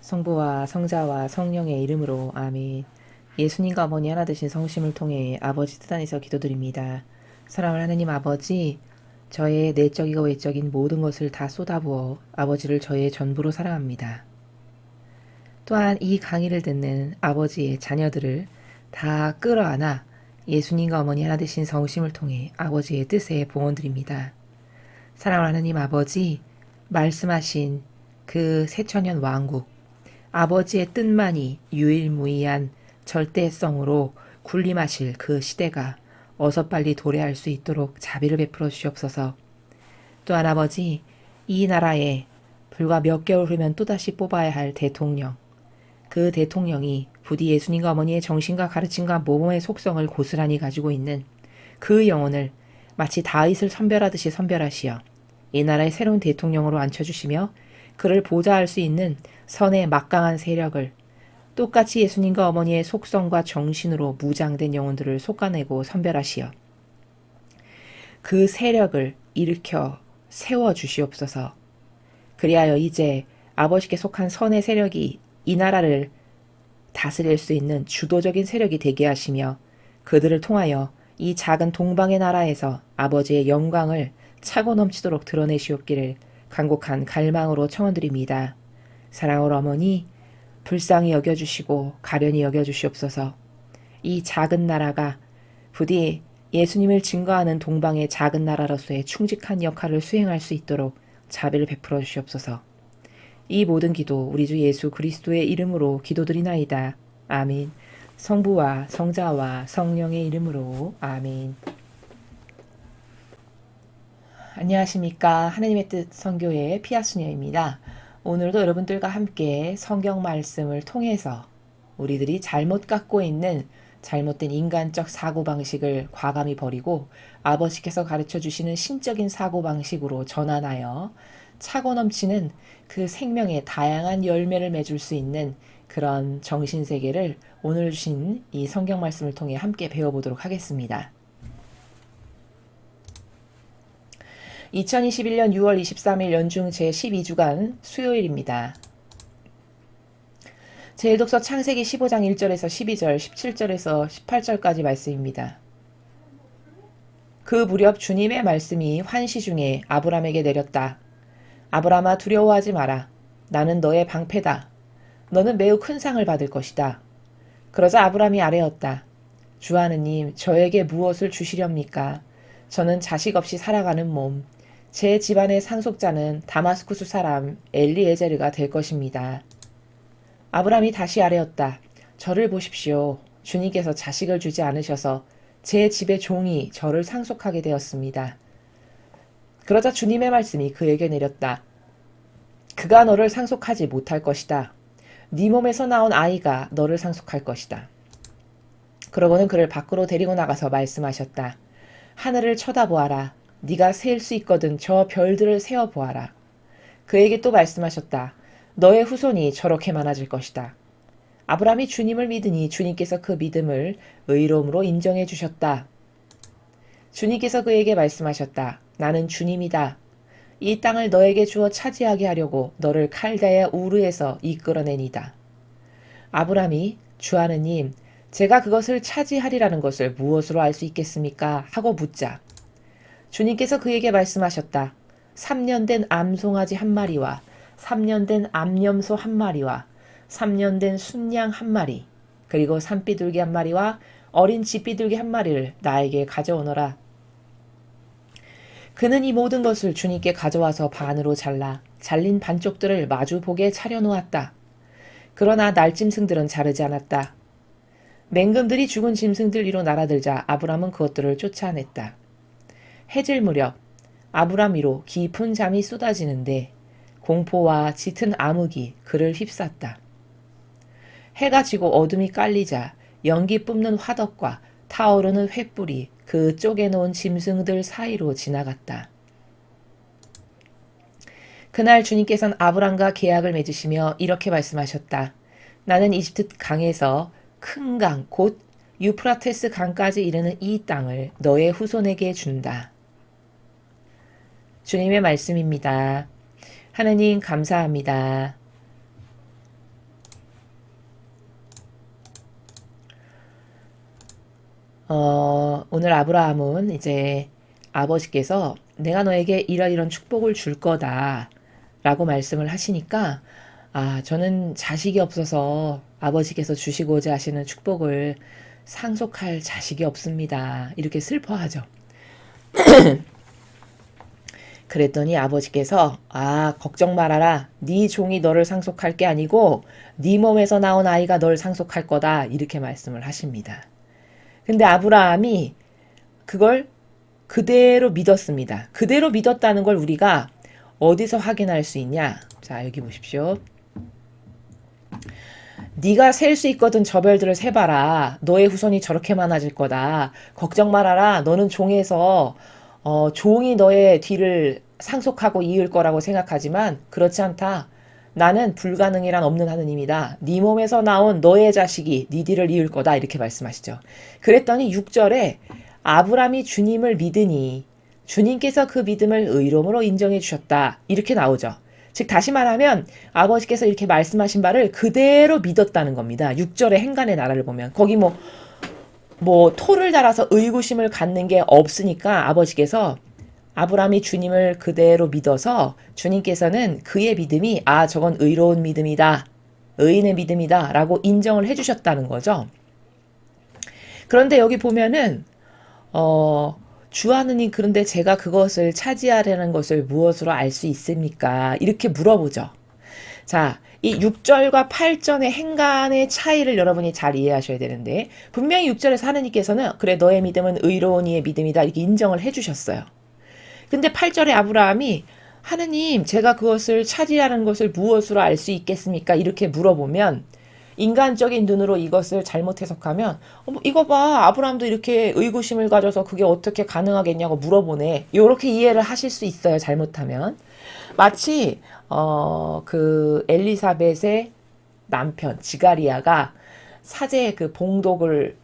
성부와 성자와 성령의 이름으로 아멘. 예수님과 어머니 하나 되신 성심을 통해 아버지 뜻 안에서 기도드립니다. 사랑하는 하느님 아버지, 저의 내적이고 외적인 모든 것을 다 쏟아부어 아버지를 저의 전부로 사랑합니다. 또한 이 강의를 듣는 아버지의 자녀들을 다 끌어안아 예수님과 어머니 하나 되신 성심을 통해 아버지의 뜻에 봉헌드립니다. 사랑하는 하느님 아버지, 말씀하신 그 새천년 왕국, 아버지의 뜻만이 유일무이한 절대성으로 군림하실 그 시대가 어서 빨리 도래할 수 있도록 자비를 베풀어 주시옵소서. 또한 아버지, 이 나라에 불과 몇 개월 후면 또다시 뽑아야 할 대통령, 그 대통령이 부디 예수님과 어머니의 정신과 가르침과 모범의 속성을 고스란히 가지고 있는 그 영혼을 마치 다윗을 선별하듯이 선별하시어 이 나라의 새로운 대통령으로 앉혀주시며 그를 보좌할 수 있는 선의 막강한 세력을 똑같이 예수님과 어머니의 속성과 정신으로 무장된 영혼들을 솎아내고 선별하시어 그 세력을 일으켜 세워주시옵소서. 그리하여 이제 아버지께 속한 선의 세력이 이 나라를 다스릴 수 있는 주도적인 세력이 되게 하시며 그들을 통하여 이 작은 동방의 나라에서 아버지의 영광을 차고 넘치도록 드러내시옵기를 간곡한 갈망으로 청원드립니다. 사랑하는 어머니, 불쌍히 여겨주시고 가련히 여겨주시옵소서. 이 작은 나라가 부디 예수님을 증거하는 동방의 작은 나라로서의 충직한 역할을 수행할 수 있도록 자비를 베풀어 주시옵소서. 이 모든 기도 우리 주 예수 그리스도의 이름으로 기도드리나이다. 아멘. 성부와 성자와 성령의 이름으로 아멘. 안녕하십니까. 하나님의 뜻 선교회 피아수녀입니다. 오늘도 여러분들과 함께 성경 말씀을 통해서 우리들이 잘못 갖고 있는 잘못된 인간적 사고방식을 과감히 버리고 아버지께서 가르쳐 주시는 신적인 사고방식으로 전환하여 차고 넘치는 그 생명의 다양한 열매를 맺을 수 있는 그런 정신세계를 오늘 주신 이 성경 말씀을 통해 함께 배워보도록 하겠습니다. 2021년 6월 23일 연중 제12주간 수요일입니다. 제1독서 창세기 15장 1절에서 12절, 17절에서 18절까지 말씀입니다. 그 무렵 주님의 말씀이 환시 중에 아브람에게 내렸다. 아브람아 두려워하지 마라. 나는 너의 방패다. 너는 매우 큰 상을 받을 것이다. 그러자 아브람이 아뢰었다. 주 하느님, 저에게 무엇을 주시렵니까? 저는 자식 없이 살아가는 몸. 제 집안의 상속자는 다마스쿠스 사람 엘리에제르가 될 것입니다. 아브람이 다시 아뢰었다. 저를 보십시오. 주님께서 자식을 주지 않으셔서 제 집의 종이 저를 상속하게 되었습니다. 그러자 주님의 말씀이 그에게 내렸다. 그가 너를 상속하지 못할 것이다. 네 몸에서 나온 아이가 너를 상속할 것이다. 그러고는 그를 밖으로 데리고 나가서 말씀하셨다. 하늘을 쳐다보아라. 네가 셀 수 있거든 저 별들을 세어보아라. 그에게 또 말씀하셨다. 너의 후손이 저렇게 많아질 것이다. 아브람이 주님을 믿으니 주님께서 그 믿음을 의로움으로 인정해 주셨다. 주님께서 그에게 말씀하셨다. 나는 주님이다. 이 땅을 너에게 주어 차지하게 하려고 너를 칼다야 우르에서 이끌어내니다. 아브람이 주 하느님, 제가 그것을 차지하리라는 것을 무엇으로 알 수 있겠습니까? 하고 묻자. 주님께서 그에게 말씀하셨다. 3년 된 암송아지 한 마리와 3년 된 암염소 한 마리와 3년 된 순양 한 마리 그리고 산비둘기 한 마리와 어린 쥐비둘기 한 마리를 나에게 가져오너라. 그는 이 모든 것을 주님께 가져와서 반으로 잘라 잘린 반쪽들을 마주보게 차려놓았다. 그러나 날짐승들은 자르지 않았다. 맹금들이 죽은 짐승들 위로 날아들자 아브람은 그것들을 쫓아냈다. 해질 무렵 아브람 위로 깊은 잠이 쏟아지는데 공포와 짙은 암흑이 그를 휩쌌다. 해가 지고 어둠이 깔리자 연기 뿜는 화덕과 타오르는 횃불이 그 쪼개놓은 짐승들 사이로 지나갔다. 그날 주님께서는 아브람과 계약을 맺으시며 이렇게 말씀하셨다. 나는 이집트 강에서 큰 강, 곧 유프라테스 강까지 이르는 이 땅을 너의 후손에게 준다. 주님의 말씀입니다. 하나님 감사합니다. 오늘 아브라함은 이제 아버지께서 내가 너에게 이런 축복을 줄 거다 라고 말씀을 하시니까, 저는 자식이 없어서 아버지께서 주시고자 하시는 축복을 상속할 자식이 없습니다. 이렇게 슬퍼하죠. 그랬더니 아버지께서 걱정 말아라. 네 종이 너를 상속할 게 아니고 네 몸에서 나온 아이가 널 상속할 거다. 이렇게 말씀을 하십니다. 근데 아브라함이 그걸 그대로 믿었습니다. 그대로 믿었다는 걸 우리가 어디서 확인할 수 있냐? 자, 여기 보십시오. 네가 셀 수 있거든 저 별들을 세봐라. 너의 후손이 저렇게 많아질 거다. 걱정 말아라. 너는 종에서 종이 너의 뒤를 상속하고 이을 거라고 생각하지만 그렇지 않다. 나는 불가능이란 없는 하느님이다. 네 몸에서 나온 너의 자식이 네 뒤를 이을 거다. 이렇게 말씀하시죠. 그랬더니 6절에 아브라함이 주님을 믿으니 주님께서 그 믿음을 의로움으로 인정해 주셨다. 이렇게 나오죠. 즉 다시 말하면 아버지께서 이렇게 말씀하신 바를 그대로 믿었다는 겁니다. 6절의 행간의 나라를 보면 거기 토를 달아서 의구심을 갖는 게 없으니까 아버지께서 아브라함이 주님을 그대로 믿어서 주님께서는 그의 믿음이 저건 의로운 믿음이다. 의인의 믿음이다. 라고 인정을 해주셨다는 거죠. 그런데 여기 보면은 주 하느님 그런데 제가 그것을 차지하려는 것을 무엇으로 알 수 있습니까? 이렇게 물어보죠. 자, 이 6절과 8절의 행간의 차이를 여러분이 잘 이해하셔야 되는데 분명히 6절에서 하느님께서는 그래 너의 믿음은 의로운 이의 믿음이다 이렇게 인정을 해주셨어요. 근데 8절에 아브라함이 하느님 제가 그것을 차지하는 것을 무엇으로 알 수 있겠습니까? 이렇게 물어보면 인간적인 눈으로 이것을 잘못 해석하면 이거 봐 아브라함도 이렇게 의구심을 가져서 그게 어떻게 가능하겠냐고 물어보네. 이렇게 이해를 하실 수 있어요. 잘못하면. 마치 그 엘리사벳의 남편 지가리아가 사제 그 봉독을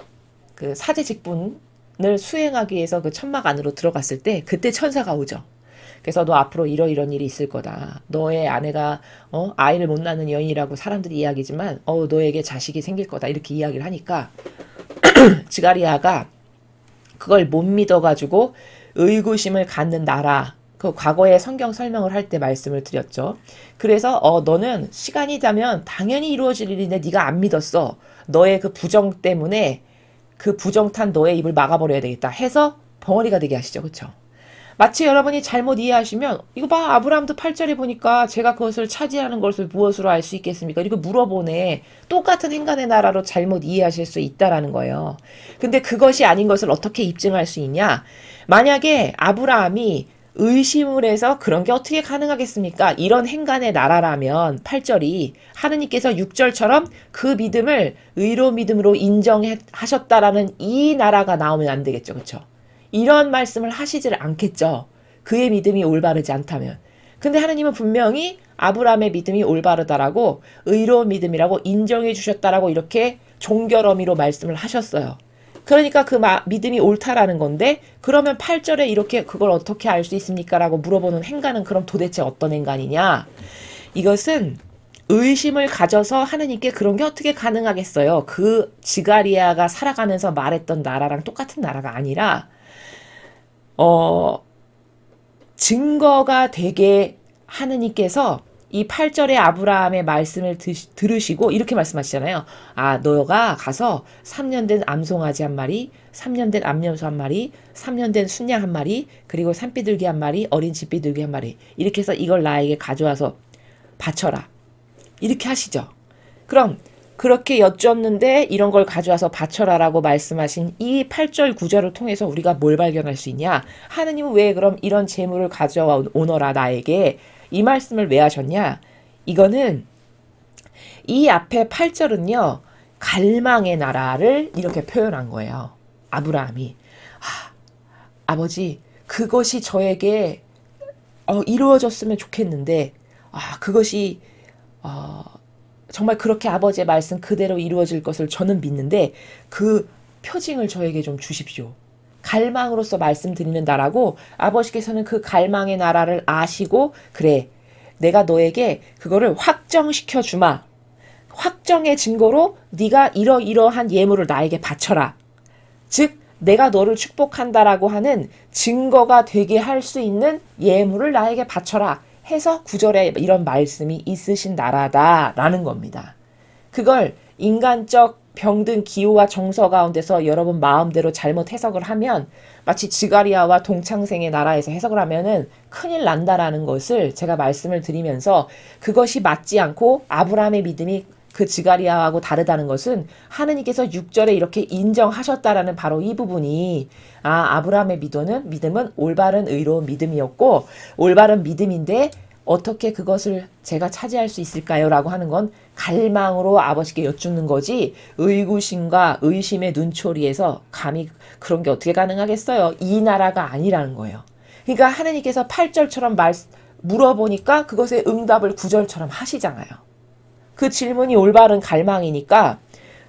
그 사제 직분을 수행하기 위해서 그 천막 안으로 들어갔을 때 그때 천사가 오죠. 그래서 너 앞으로 이런 일이 있을 거다. 너의 아내가 아이를 못 낳는 여인이라고 사람들이 이야기지만 너에게 자식이 생길 거다. 이렇게 이야기를 하니까 지가리아가 그걸 못 믿어가지고 의구심을 갖는 나라. 그 과거에 성경 설명을 할 때 말씀을 드렸죠. 그래서 너는 시간이 되면 당연히 이루어질 일인데 네가 안 믿었어. 너의 그 부정 때문에 그 부정탄 너의 입을 막아버려야 되겠다 해서 벙어리가 되게 하시죠. 그렇죠? 마치 여러분이 잘못 이해하시면 이거 봐 아브라함도 8절에 보니까 제가 그것을 차지하는 것을 무엇으로 알 수 있겠습니까? 이거 물어보네. 똑같은 행간의 나라로 잘못 이해하실 수 있다라는 거예요. 근데 그것이 아닌 것을 어떻게 입증할 수 있냐? 만약에 아브라함이 의심을 해서 그런 게 어떻게 가능하겠습니까? 이런 행간의 나라라면 8절이 하느님께서 6절처럼 그 믿음을 의로운 믿음으로 인정하셨다라는 이 나라가 나오면 안 되겠죠. 그렇죠? 이런 말씀을 하시질 않겠죠. 그의 믿음이 올바르지 않다면. 근데 하느님은 분명히 아브라함의 믿음이 올바르다라고 의로운 믿음이라고 인정해 주셨다라고 이렇게 종결어미로 말씀을 하셨어요. 그러니까 그 믿음이 옳다라는 건데 그러면 8절에 이렇게 그걸 어떻게 알 수 있습니까? 라고 물어보는 행간은 그럼 도대체 어떤 행간이냐? 이것은 의심을 가져서 하느님께 그런 게 어떻게 가능하겠어요? 그 지가리아가 살아가면서 말했던 나라랑 똑같은 나라가 아니라 증거가 되게 하느님께서 이 8절의 아브라함의 말씀을 들으시고 이렇게 말씀하시잖아요. 너가 가서 3년 된 암송아지 한 마리, 3년 된 암염소 한 마리, 3년 된 순양 한 마리, 그리고 산비둘기 한 마리, 어린 집비둘기 한 마리 이렇게 해서 이걸 나에게 가져와서 바쳐라. 이렇게 하시죠. 그럼 그렇게 여쭈었는데 이런 걸 가져와서 바쳐라라고 말씀하신 이 8절 9절을 통해서 우리가 뭘 발견할 수 있냐? 하느님은 왜 그럼 이런 재물을 가져와 오너라 나에게 이 말씀을 왜 하셨냐? 이거는 이 앞에 8절은요. 갈망의 나라를 이렇게 표현한 거예요. 아브라함이 아버지 그것이 저에게 이루어졌으면 좋겠는데 그것이 정말 그렇게 아버지의 말씀 그대로 이루어질 것을 저는 믿는데 그 표징을 저에게 좀 주십시오. 갈망으로서 말씀드리는 나라고 아버지께서는 그 갈망의 나라를 아시고 그래 내가 너에게 그거를 확정시켜 주마. 확정의 증거로 네가 이러이러한 예물을 나에게 바쳐라. 즉 내가 너를 축복한다라고 하는 증거가 되게 할 수 있는 예물을 나에게 바쳐라 해서 9절에 이런 말씀이 있으신 나라다라는 겁니다. 그걸 인간적 병든 기호와 정서 가운데서 여러분 마음대로 잘못 해석을 하면 마치 지가리아와 동창생의 나라에서 해석을 하면은 큰일 난다라는 것을 제가 말씀을 드리면서, 그것이 맞지 않고 아브라함의 믿음이 그 지가리아하고 다르다는 것은 하느님께서 6절에 이렇게 인정하셨다라는 바로 이 부분이, 아브라함의 믿음은 올바른 의로운 믿음이었고 올바른 믿음인데 어떻게 그것을 제가 차지할 수 있을까요? 라고 하는 건 갈망으로 아버지께 여쭙는 거지, 의구심과 의심의 눈초리에서 감히 그런 게 어떻게 가능하겠어요? 이 나라가 아니라는 거예요. 그러니까 하느님께서 8절처럼 물어보니까 그것의 응답을 9절처럼 하시잖아요. 그 질문이 올바른 갈망이니까,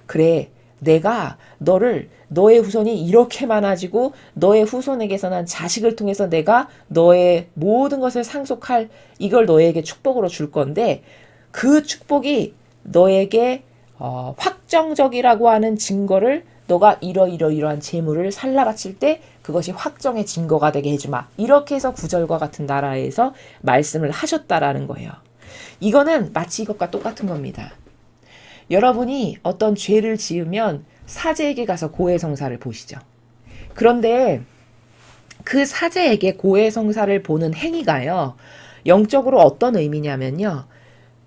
그래, 내가 너의 후손이 이렇게 많아지고 너의 후손에게서 난 자식을 통해서 내가 너의 모든 것을 상속할, 이걸 너에게 축복으로 줄 건데, 그 축복이 너에게 확정적이라고 하는 증거를, 너가 이러이러이러한 재물을 살라 바칠 때 그것이 확정의 증거가 되게 해주마. 이렇게 해서 9절과 같은 나라에서 말씀을 하셨다라는 거예요. 이거는 마치 이것과 똑같은 겁니다. 여러분이 어떤 죄를 지으면 사제에게 가서 고해성사를 보시죠. 그런데 그 사제에게 고해성사를 보는 행위가요, 영적으로 어떤 의미냐면요,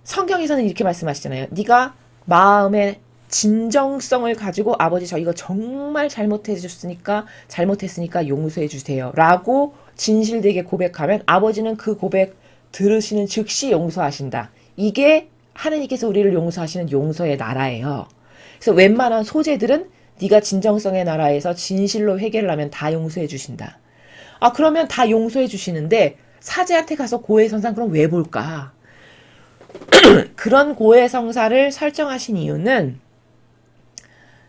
성경에서는 이렇게 말씀하시잖아요. 네가 마음의 진정성을 가지고 아버지 저 이거 정말 잘못했으니까 용서해 주세요 라고 진실되게 고백하면 아버지는 그 고백 들으시는 즉시 용서하신다. 이게 하느님께서 우리를 용서하시는 용서의 나라예요. 그래서 웬만한 소재들은 네가 진정성의 나라에서 진실로 회개를 하면 다 용서해 주신다. 그러면 다 용서해 주시는데 사제한테 가서 고해성사 그럼 왜 볼까? 그런 고해성사를 설정하신 이유는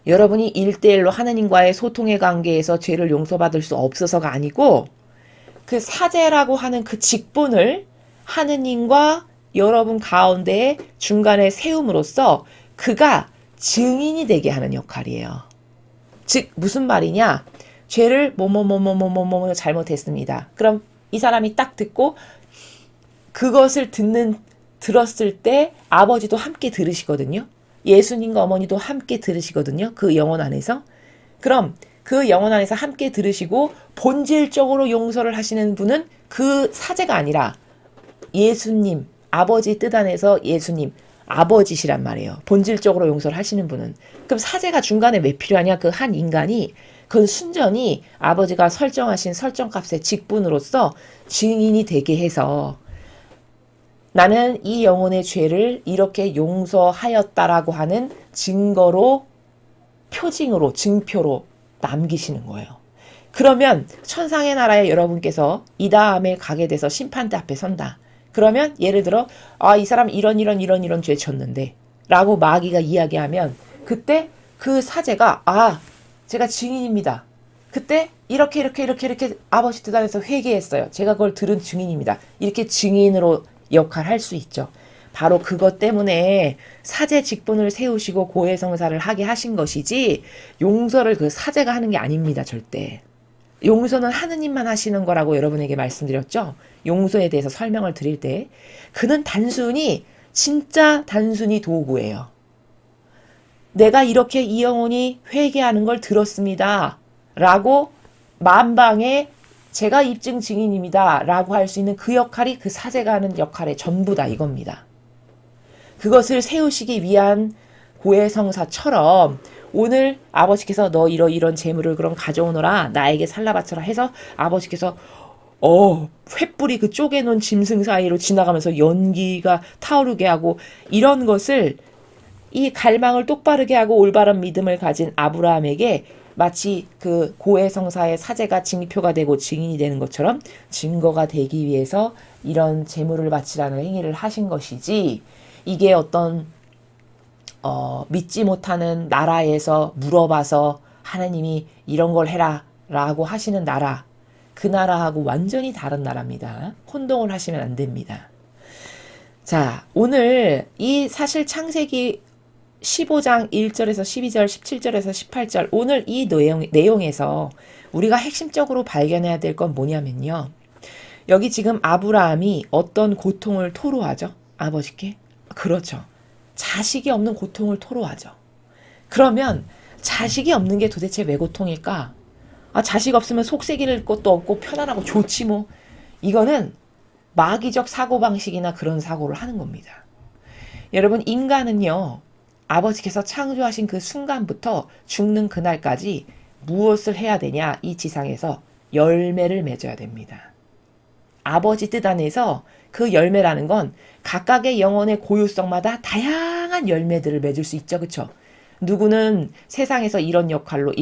여러분이 1대1로 하느님과의 소통의 관계에서 죄를 용서받을 수 없어서가 아니고, 그 사제라고 하는 그 직분을 하느님과 여러분 가운데 중간에 세움으로써 그가 증인이 되게 하는 역할이에요. 즉 무슨 말이냐, 죄를 뭐뭐뭐뭐뭐뭐 잘못했습니다. 그럼 이 사람이 딱 듣고 그것을 들었을 때 아버지도 함께 들으시거든요. 예수님과 어머니도 함께 들으시거든요. 그 영혼 안에서. 그럼 그 영혼 안에서 함께 들으시고 본질적으로 용서를 하시는 분은 그 사제가 아니라 예수님, 아버지 뜻 안에서 예수님, 아버지시란 말이에요. 본질적으로 용서를 하시는 분은. 그럼 사제가 중간에 왜 필요하냐? 그 한 인간이, 그건 순전히 아버지가 설정하신 설정값의 직분으로서 증인이 되게 해서 나는 이 영혼의 죄를 이렇게 용서하였다라고 하는 증거로, 표징으로, 증표로 남기시는 거예요. 그러면 천상의 나라에 여러분께서 이 다음에 가게 돼서 심판대 앞에 선다. 그러면 예를 들어 이 사람 이런 죄 졌는데 라고 마귀가 이야기하면, 그때 그 사제가 제가 증인입니다. 그때 이렇게 아버지 뜻 안에서 회개했어요. 제가 그걸 들은 증인입니다. 이렇게 증인으로 역할할 수 있죠. 바로 그것 때문에 사제 직분을 세우시고 고해성사를 하게 하신 것이지, 용서를 그 사제가 하는 게 아닙니다. 절대. 용서는 하느님만 하시는 거라고 여러분에게 말씀드렸죠. 용서에 대해서 설명을 드릴 때 그는 진짜 단순히 도구예요. 내가 이렇게 이 영혼이 회개하는 걸 들었습니다 라고 만방에 제가 입증 증인입니다 라고 할 수 있는 그 역할이 그 사제가 하는 역할의 전부다 이겁니다. 그것을 세우시기 위한 고해성사처럼 오늘 아버지께서 너 이런 재물을 그럼 가져오너라, 나에게 살라 바쳐라 해서 아버지께서 횃불이 그 쪼개놓은 짐승 사이로 지나가면서 연기가 타오르게 하고, 이런 것을, 이 갈망을 똑바르게 하고 올바른 믿음을 가진 아브라함에게 마치 그 고해성사의 사제가 징표가 되고 증인이 되는 것처럼 증거가 되기 위해서 이런 재물을 바치라는 행위를 하신 것이지, 이게 어떤 믿지 못하는 나라에서 물어봐서 하나님이 이런 걸 해라 라고 하시는 나라, 그 나라하고 완전히 다른 나라입니다. 혼동을 하시면 안 됩니다. 자, 오늘 이 사실 창세기 15장 1절에서 12절, 17절에서 18절 오늘 이 내용에서 우리가 핵심적으로 발견해야 될 건 뭐냐면요. 여기 지금 아브라함이 어떤 고통을 토로하죠? 아버지께? 그렇죠. 자식이 없는 고통을 토로하죠. 그러면 자식이 없는 게 도대체 왜 고통일까? 자식 없으면 속색일 것도 없고 편안하고 좋지 뭐. 이거는 마귀적 사고방식이나 그런 사고를 하는 겁니다. 여러분, 인간은요, 아버지께서 창조하신 그 순간부터 죽는 그날까지 무엇을 해야 되냐? 이 지상에서 열매를 맺어야 됩니다. 아버지 뜻 안에서 그 열매라는 건 각각의 영혼의 고유성마다 다양한 열매들을 맺을 수 있죠. 그쵸? 누구는 세상에서 이런 역할로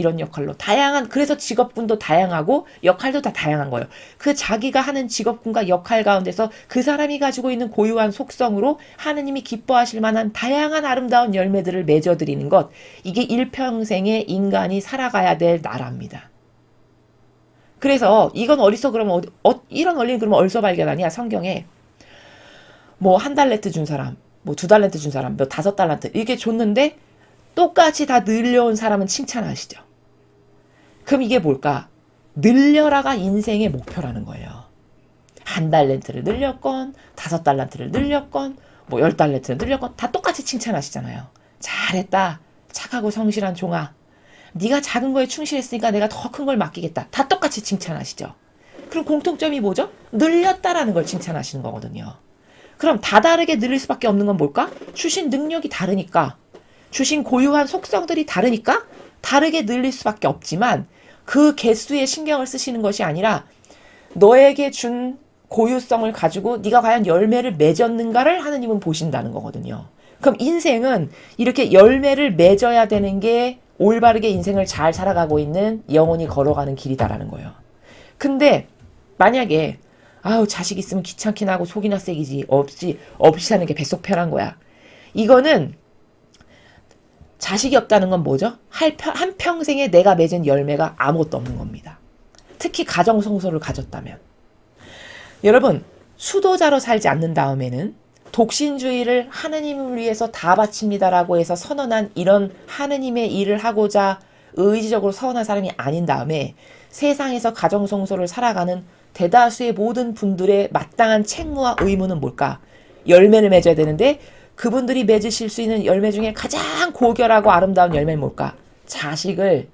다양한, 그래서 직업군도 다양하고 역할도 다 다양한 거예요. 그 자기가 하는 직업군과 역할 가운데서 그 사람이 가지고 있는 고유한 속성으로 하느님이 기뻐하실 만한 다양한 아름다운 열매들을 맺어드리는 것, 이게 일평생에 인간이 살아가야 될 나라입니다. 그래서 이건 어디서 그러면 이런 원리는 그러면 어디서 발견하냐? 성경에 뭐 1달란트 준 사람, 뭐 2달란트 준 사람, 뭐 5달란트 이렇게 줬는데 똑같이 다 늘려온 사람은 칭찬하시죠. 그럼 이게 뭘까? 늘려라가 인생의 목표라는 거예요. 1달란트를 늘렸건 5달란트를 늘렸건 뭐 10달란트를 늘렸건 다 똑같이 칭찬하시잖아요. 잘했다. 착하고 성실한 종아. 네가 작은 거에 충실했으니까 내가 더 큰 걸 맡기겠다. 다 똑같이 칭찬하시죠. 그럼 공통점이 뭐죠? 늘렸다라는 걸 칭찬하시는 거거든요. 그럼 다르게 늘릴 수밖에 없는 건 뭘까? 주신 능력이 다르니까, 주신 고유한 속성들이 다르니까 다르게 늘릴 수밖에 없지만 그 개수에 신경을 쓰시는 것이 아니라 너에게 준 고유성을 가지고 네가 과연 열매를 맺었는가를 하느님은 보신다는 거거든요. 그럼 인생은 이렇게 열매를 맺어야 되는 게 올바르게 인생을 잘 살아가고 있는 영혼이 걸어가는 길이다라는 거예요. 근데 만약에 자식 있으면 귀찮긴 하고 속이나 세기지 없이 사는 게 뱃속 편한 거야. 이거는 자식이 없다는 건 뭐죠? 한평생에 내가 맺은 열매가 아무것도 없는 겁니다. 특히 가정성소를 가졌다면. 여러분, 수도자로 살지 않는 다음에는 독신주의를 하느님을 위해서 다 바칩니다라고 해서 선언한 이런 하느님의 일을 하고자 의지적으로 서운한 사람이 아닌 다음에 세상에서 가정성소를 살아가는 대다수의 모든 분들의 마땅한 책무와 의무는 뭘까? 열매를 맺어야 되는데 그분들이 맺으실 수 있는 열매 중에 가장 고결하고 아름다운 열매는 뭘까? 자식을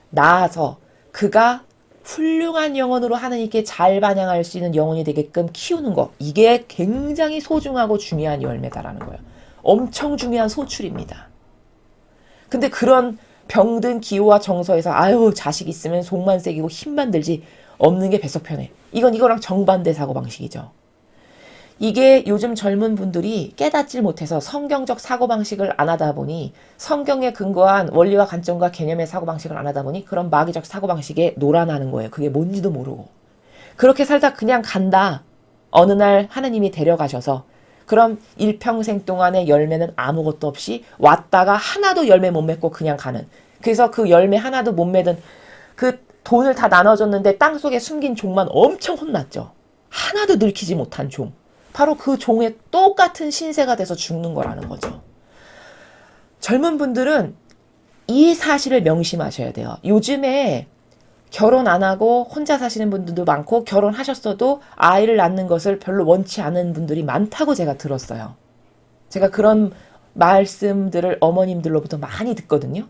낳아서 그가 훌륭한 영혼으로 하느님께 잘 반영할 수 있는 영혼이 되게끔 키우는 거. 이게 굉장히 소중하고 중요한 열매다라는 거예요. 엄청 중요한 소출입니다. 근데 그런 병든 기호와 정서에서 자식 있으면 속만 새기고 힘만 들지 없는 게 뱃속 편해. 이거랑 정반대 사고방식이죠. 이게 요즘 젊은 분들이 깨닫질 못해서 성경적 사고방식을 안 하다 보니 성경에 근거한 원리와 관점과 개념의 사고방식을 안 하다 보니 그런 마귀적 사고방식에 놀아나는 거예요. 그게 뭔지도 모르고. 그렇게 살다 그냥 간다. 어느 날 하느님이 데려가셔서 그럼 일평생 동안의 열매는 아무것도 없이 왔다가 하나도 열매 못 맺고 그냥 가는. 그래서 그 열매 하나도 못 맺은 그 돈을 다 나눠줬는데 땅속에 숨긴 종만 엄청 혼났죠. 하나도 늙히지 못한 종. 바로 그 종의 똑같은 신세가 돼서 죽는 거라는 거죠. 젊은 분들은 이 사실을 명심하셔야 돼요. 요즘에 결혼 안 하고 혼자 사시는 분들도 많고 결혼하셨어도 아이를 낳는 것을 별로 원치 않은 분들이 많다고 제가 들었어요. 제가 그런 말씀들을 어머님들로부터 많이 듣거든요.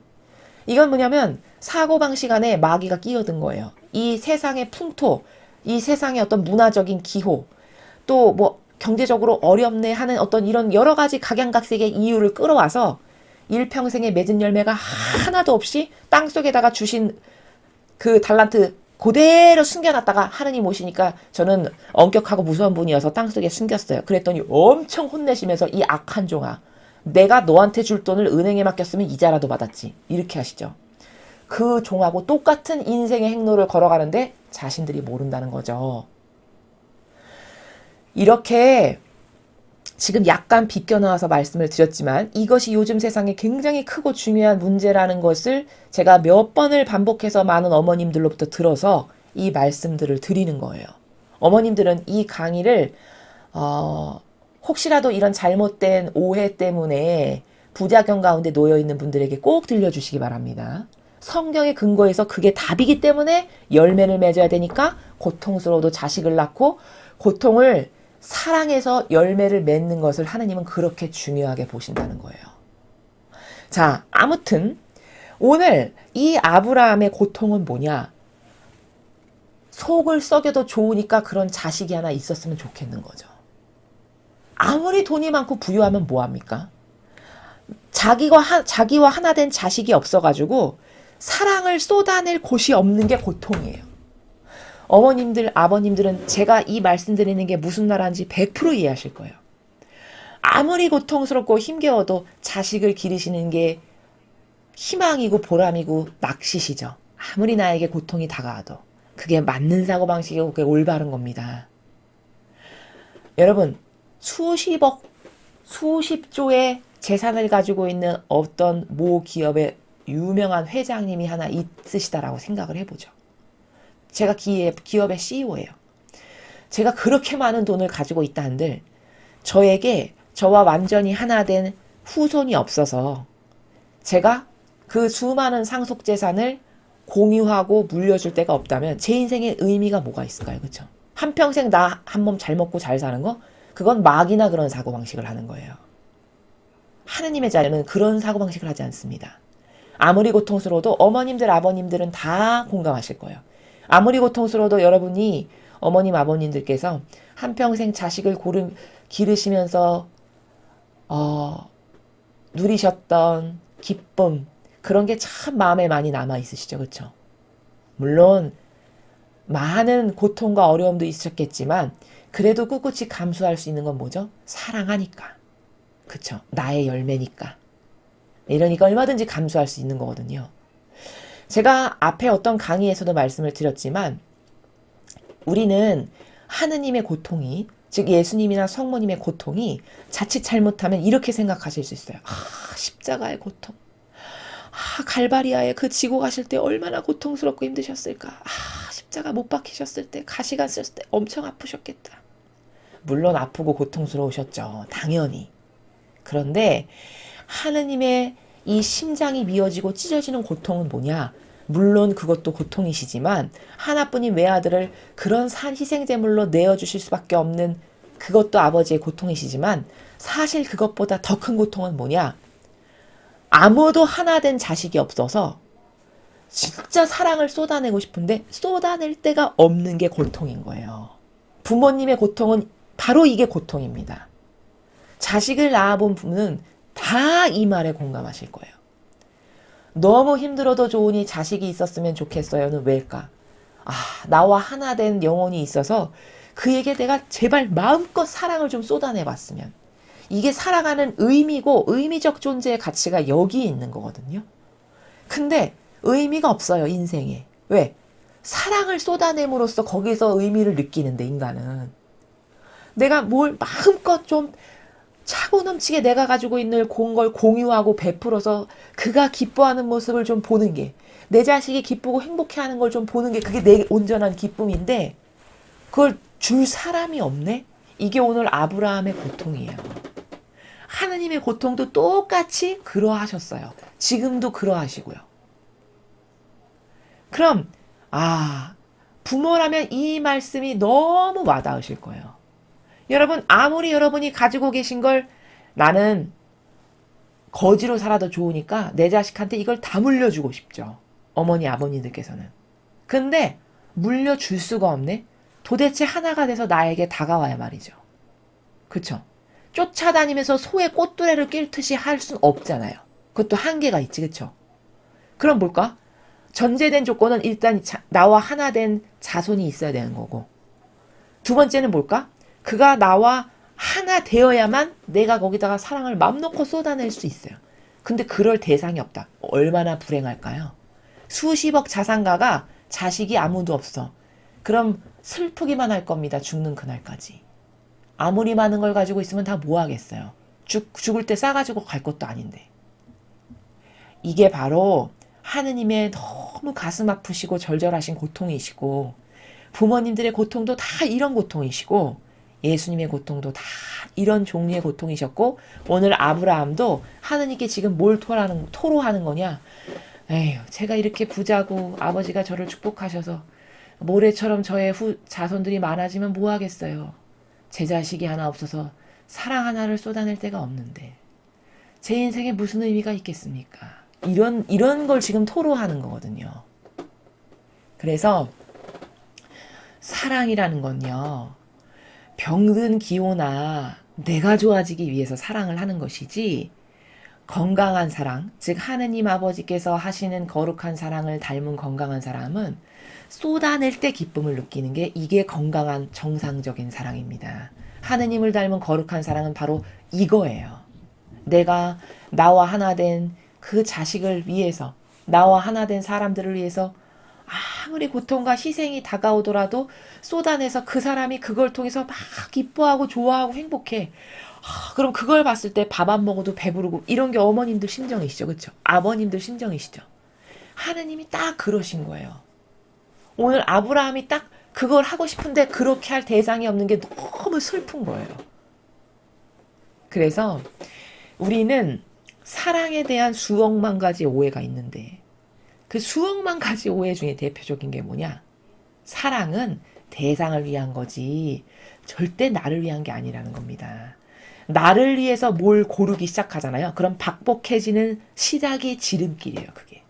이건 뭐냐면 사고방식 안에 마귀가 끼어든 거예요. 이 세상의 풍토, 이 세상의 어떤 문화적인 기호, 또 뭐 경제적으로 어렵네 하는 어떤 이런 여러 가지 각양각색의 이유를 끌어와서 일평생에 맺은 열매가 하나도 없이 땅속에다가 주신 그 달란트 그대로 숨겨놨다가 하느님 오시니까 저는 엄격하고 무서운 분이어서 땅속에 숨겼어요. 그랬더니 엄청 혼내시면서 이 악한 종아, 내가 너한테 줄 돈을 은행에 맡겼으면 이자라도 받았지. 이렇게 하시죠. 그 종하고 똑같은 인생의 행로를 걸어가는데 자신들이 모른다는 거죠. 이렇게 지금 약간 비껴나와서 말씀을 드렸지만 이것이 요즘 세상에 굉장히 크고 중요한 문제라는 것을 제가 몇 번을 반복해서 많은 어머님들로부터 들어서 이 말씀들을 드리는 거예요. 어머님들은 이 강의를 혹시라도 이런 잘못된 오해 때문에 부작용 가운데 놓여있는 분들에게 꼭 들려주시기 바랍니다. 성경의 근거에서 그게 답이기 때문에 열매를 맺어야 되니까 고통스러워도 자식을 낳고 고통을 사랑해서 열매를 맺는 것을 하느님은 그렇게 중요하게 보신다는 거예요. 자, 아무튼 오늘 이 아브라함의 고통은 뭐냐? 속을 썩여도 좋으니까 그런 자식이 하나 있었으면 좋겠는 거죠. 아무리 돈이 많고 부유하면 뭐합니까? 자기와 하나 된 자식이 없어가지고 사랑을 쏟아낼 곳이 없는 게 고통이에요. 어머님들, 아버님들은 제가 이 말씀드리는 게 무슨 말인지 100% 이해하실 거예요. 아무리 고통스럽고 힘겨워도 자식을 기르시는 게 희망이고 보람이고 낚시시죠. 아무리 나에게 고통이 다가와도 그게 맞는 사고방식이고 그게 올바른 겁니다. 여러분, 수십억, 수십조의 재산을 가지고 있는 어떤 모 기업의 유명한 회장님이 하나 있으시다라고 생각을 해보죠. 제가 기업의 CEO예요. 제가 그렇게 많은 돈을 가지고 있다 한들 저와 완전히 하나 된 후손이 없어서 제가 그 수많은 상속재산을 공유하고 물려줄 데가 없다면 제 인생의 의미가 뭐가 있을까요? 그렇죠? 한평생 나 한 몸 잘 먹고 잘 사는 거? 그건 막이나 그런 사고방식을 하는 거예요. 하느님의 자녀는 그런 사고방식을 하지 않습니다. 아무리 고통스러워도 어머님들, 아버님들은 다 공감하실 거예요. 아무리 고통스러워도 여러분이 어머님, 아버님들께서 한평생 자식을 기르시면서 누리셨던 기쁨, 그런 게 참 마음에 많이 남아 있으시죠. 그렇죠? 물론 많은 고통과 어려움도 있었겠지만 그래도 꿋꿋이 감수할 수 있는 건 뭐죠? 사랑하니까. 그쵸? 나의 열매니까. 이러니까 얼마든지 감수할 수 있는 거거든요. 제가 앞에 어떤 강의에서도 말씀을 드렸지만 우리는 하느님의 고통이, 즉 예수님이나 성모님의 고통이 자칫 잘못하면 이렇게 생각하실 수 있어요. 십자가의 고통. 갈바리아에 그 지고 가실 때 얼마나 고통스럽고 힘드셨을까. 십자가 못 박히셨을 때, 가시가 썼을 때 엄청 아프셨겠다. 물론 아프고 고통스러우셨죠. 당연히. 그런데 하느님의 이 심장이 미어지고 찢어지는 고통은 뭐냐? 물론 그것도 고통이시지만 하나뿐인 외아들을 그런 희생제물로 내어주실 수밖에 없는 그것도 아버지의 고통이시지만 사실 그것보다 더 큰 고통은 뭐냐? 아무도 하나 된 자식이 없어서 진짜 사랑을 쏟아내고 싶은데 쏟아낼 데가 없는 게 고통인 거예요. 부모님의 고통은 바로 이게 고통입니다. 자식을 낳아본 분은 다 이 말에 공감하실 거예요. 너무 힘들어도 좋으니 자식이 있었으면 좋겠어요는 왜일까? 나와 하나 된 영혼이 있어서 그에게 내가 제발 마음껏 사랑을 좀 쏟아내봤으면. 이게 살아가는 의미고 의미적 존재의 가치가 여기에 있는 거거든요. 근데 의미가 없어요, 인생에. 왜? 사랑을 쏟아냄으로써 거기서 의미를 느끼는데, 인간은. 내가 뭘 마음껏 좀 차고 넘치게 내가 가지고 있는 걸 공유하고 베풀어서 그가 기뻐하는 모습을 좀 보는 게, 내 자식이 기쁘고 행복해하는 걸 좀 보는 게 그게 내 온전한 기쁨인데 그걸 줄 사람이 없네? 이게 오늘 아브라함의 고통이에요. 하느님의 고통도 똑같이 그러하셨어요. 지금도 그러하시고요. 그럼 부모라면 이 말씀이 너무 와닿으실 거예요. 여러분, 아무리 여러분이 가지고 계신 걸 나는 거지로 살아도 좋으니까 내 자식한테 이걸 다 물려주고 싶죠. 어머니, 아버님들께서는. 근데 물려줄 수가 없네? 도대체 하나가 돼서 나에게 다가와야 말이죠. 그쵸? 쫓아다니면서 소의 꽃두레를 꿰듯이 할 순 없잖아요. 그것도 한계가 있지, 그쵸? 그럼 뭘까? 전제된 조건은 일단 나와 하나 된 자손이 있어야 되는 거고, 두 번째는 뭘까? 그가 나와 하나 되어야만 내가 거기다가 사랑을 맘 놓고 쏟아낼 수 있어요. 근데 그럴 대상이 없다. 얼마나 불행할까요? 수십억 자산가가 자식이 아무도 없어. 그럼 슬프기만 할 겁니다. 죽는 그날까지. 아무리 많은 걸 가지고 있으면 다 뭐 하겠어요. 죽을 때 싸가지고 갈 것도 아닌데. 이게 바로 하느님의 너무 가슴 아프시고 절절하신 고통이시고 부모님들의 고통도 다 이런 고통이시고 예수님의 고통도 다 이런 종류의 고통이셨고, 오늘 아브라함도 하느님께 지금 뭘 토로하는 거냐? 에휴, 제가 이렇게 부자고 아버지가 저를 축복하셔서 모래처럼 저의 자손들이 많아지면 뭐 하겠어요. 제 자식이 하나 없어서 사랑 하나를 쏟아낼 데가 없는데 제 인생에 무슨 의미가 있겠습니까? 이런 걸 지금 토로하는 거거든요. 그래서 사랑이라는 건요, 병든 기호나 내가 좋아지기 위해서 사랑을 하는 것이지, 건강한 사랑, 즉 하느님 아버지께서 하시는 거룩한 사랑을 닮은 건강한 사람은 쏟아낼 때 기쁨을 느끼는 게, 이게 건강한 정상적인 사랑입니다. 하느님을 닮은 거룩한 사랑은 바로 이거예요. 내가 나와 하나 된 그 자식을 위해서, 나와 하나 된 사람들을 위해서 아무리 고통과 희생이 다가오더라도 쏟아내서 그 사람이 그걸 통해서 막 기뻐하고 좋아하고 행복해. 그럼 그걸 봤을 때 밥 안 먹어도 배부르고, 이런 게 어머님들 심정이시죠. 그렇죠? 아버님들 심정이시죠. 하느님이 딱 그러신 거예요. 오늘 아브라함이 딱 그걸 하고 싶은데 그렇게 할 대상이 없는 게 너무 슬픈 거예요. 그래서 우리는 사랑에 대한 수억만 가지 오해가 있는데, 그 수억만 가지 오해 중에 대표적인 게 뭐냐? 사랑은 대상을 위한 거지 절대 나를 위한 게 아니라는 겁니다. 나를 위해서 뭘 고르기 시작하잖아요. 그럼 박복해지는 시작이 지름길이에요. 그게.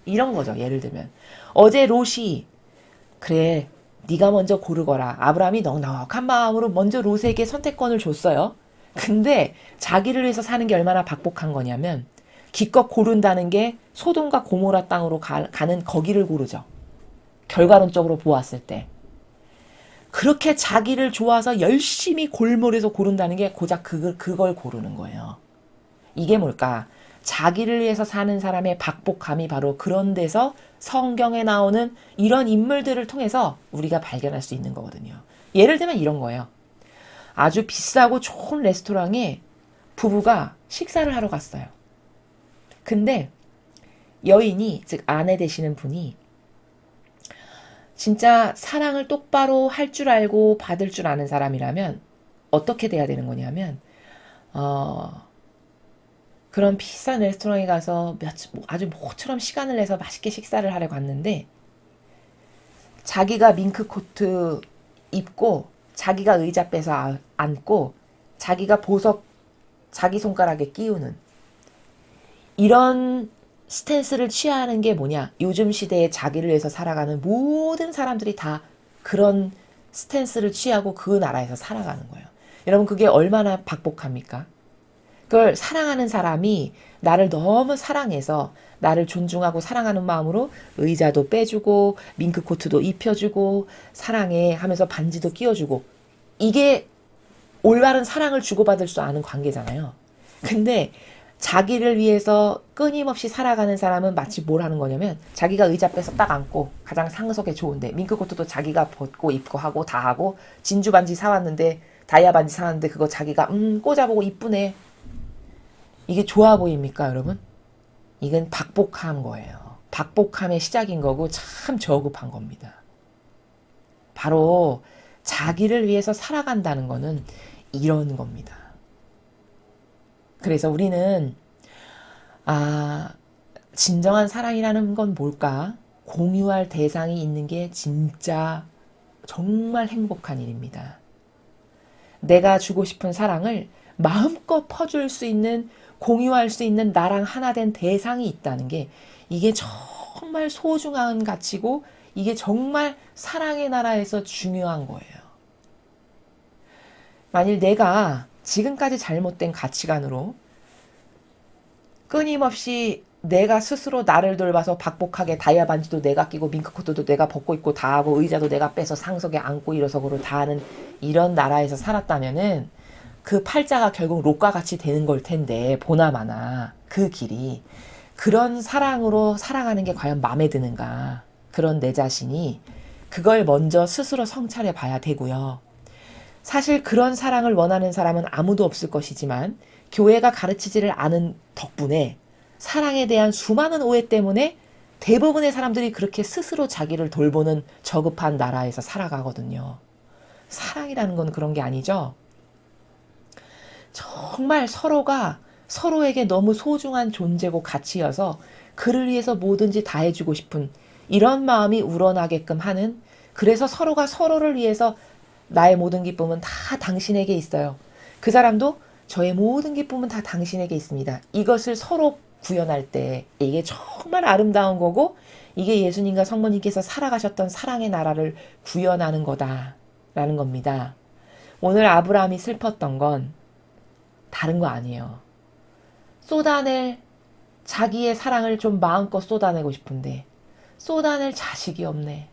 이런 거죠. 예를 들면 어제 롯이, 그래 네가 먼저 고르거라. 아브라함이 넉넉한 마음으로 먼저 롯에게 선택권을 줬어요. 근데 자기를 위해서 사는 게 얼마나 박복한 거냐면, 기껏 고른다는 게 소돔과 고모라 땅으로 가는 거기를 고르죠. 결과론적으로 보았을 때. 그렇게 자기를 좋아서 열심히 골몰해서 고른다는 게 고작 그걸 고르는 거예요. 이게 뭘까? 자기를 위해서 사는 사람의 박복함이 바로 그런 데서 성경에 나오는 이런 인물들을 통해서 우리가 발견할 수 있는 거거든요. 예를 들면 이런 거예요. 아주 비싸고 좋은 레스토랑에 부부가 식사를 하러 갔어요. 근데 여인이, 즉 아내 되시는 분이 진짜 사랑을 똑바로 할 줄 알고 받을 줄 아는 사람이라면 어떻게 돼야 되는 거냐면, 그런 비싼 레스토랑에 가서 아주 모처럼 시간을 내서 맛있게 식사를 하러 갔는데, 자기가 밍크 코트 입고 자기가 의자 빼서 앉고 자기가 보석 자기 손가락에 끼우는 이런 스탠스를 취하는 게 뭐냐? 요즘 시대에 자기를 위해서 살아가는 모든 사람들이 다 그런 스탠스를 취하고 그 나라에서 살아가는 거예요. 여러분, 그게 얼마나 박복합니까? 그걸 사랑하는 사람이 나를 너무 사랑해서 나를 존중하고 사랑하는 마음으로 의자도 빼주고 밍크 코트도 입혀주고 사랑해 하면서 반지도 끼워주고, 이게 올바른 사랑을 주고받을 수 아는 관계잖아요. 근데 자기를 위해서 끊임없이 살아가는 사람은 마치 뭘 하는 거냐면, 자기가 의자 빼서 딱 앉고 가장 상석에 좋은데 밍크 코트도 자기가 벗고 입고 하고 다 하고, 진주 반지 사왔는데 다이아 반지 사왔는데 그거 자기가 꽂아보고 이쁘네. 이게 좋아 보입니까, 여러분? 이건 박복한 거예요. 박복함의 시작인 거고 참 저급한 겁니다. 바로 자기를 위해서 살아간다는 거는 이런 겁니다. 그래서 우리는 진정한 사랑이라는 건 뭘까? 공유할 대상이 있는 게 진짜 정말 행복한 일입니다. 내가 주고 싶은 사랑을 마음껏 퍼줄 수 있는, 공유할 수 있는 나랑 하나 된 대상이 있다는 게, 이게 정말 소중한 가치고 이게 정말 사랑의 나라에서 중요한 거예요. 만일 내가 지금까지 잘못된 가치관으로 끊임없이 내가 스스로 나를 돌봐서 박복하게 다이아 반지도 내가 끼고 밍크 코트도 내가 벗고 입고 다 하고 의자도 내가 빼서 상석에 앉고 일어서고를 다 하는 이런 나라에서 살았다면은 그 팔자가 결국 롯과 같이 되는 걸 텐데, 보나마나 그 길이. 그런 사랑으로 살아가는 게 과연 마음에 드는가? 그런 내 자신이 그걸 먼저 스스로 성찰해 봐야 되고요. 사실 그런 사랑을 원하는 사람은 아무도 없을 것이지만, 교회가 가르치지를 않은 덕분에 사랑에 대한 수많은 오해 때문에 대부분의 사람들이 그렇게 스스로 자기를 돌보는 저급한 나라에서 살아가거든요. 사랑이라는 건 그런 게 아니죠. 정말 서로가 서로에게 너무 소중한 존재고 가치여서 그를 위해서 뭐든지 다 해주고 싶은 이런 마음이 우러나게끔 하는, 그래서 서로가 서로를 위해서 나의 모든 기쁨은 다 당신에게 있어요. 그 사람도 저의 모든 기쁨은 다 당신에게 있습니다. 이것을 서로 구현할 때 이게 정말 아름다운 거고, 이게 예수님과 성모님께서 살아가셨던 사랑의 나라를 구현하는 거다라는 겁니다. 오늘 아브라함이 슬펐던 건 다른 거 아니에요. 쏟아낼 자기의 사랑을 좀 마음껏 쏟아내고 싶은데 쏟아낼 자식이 없네.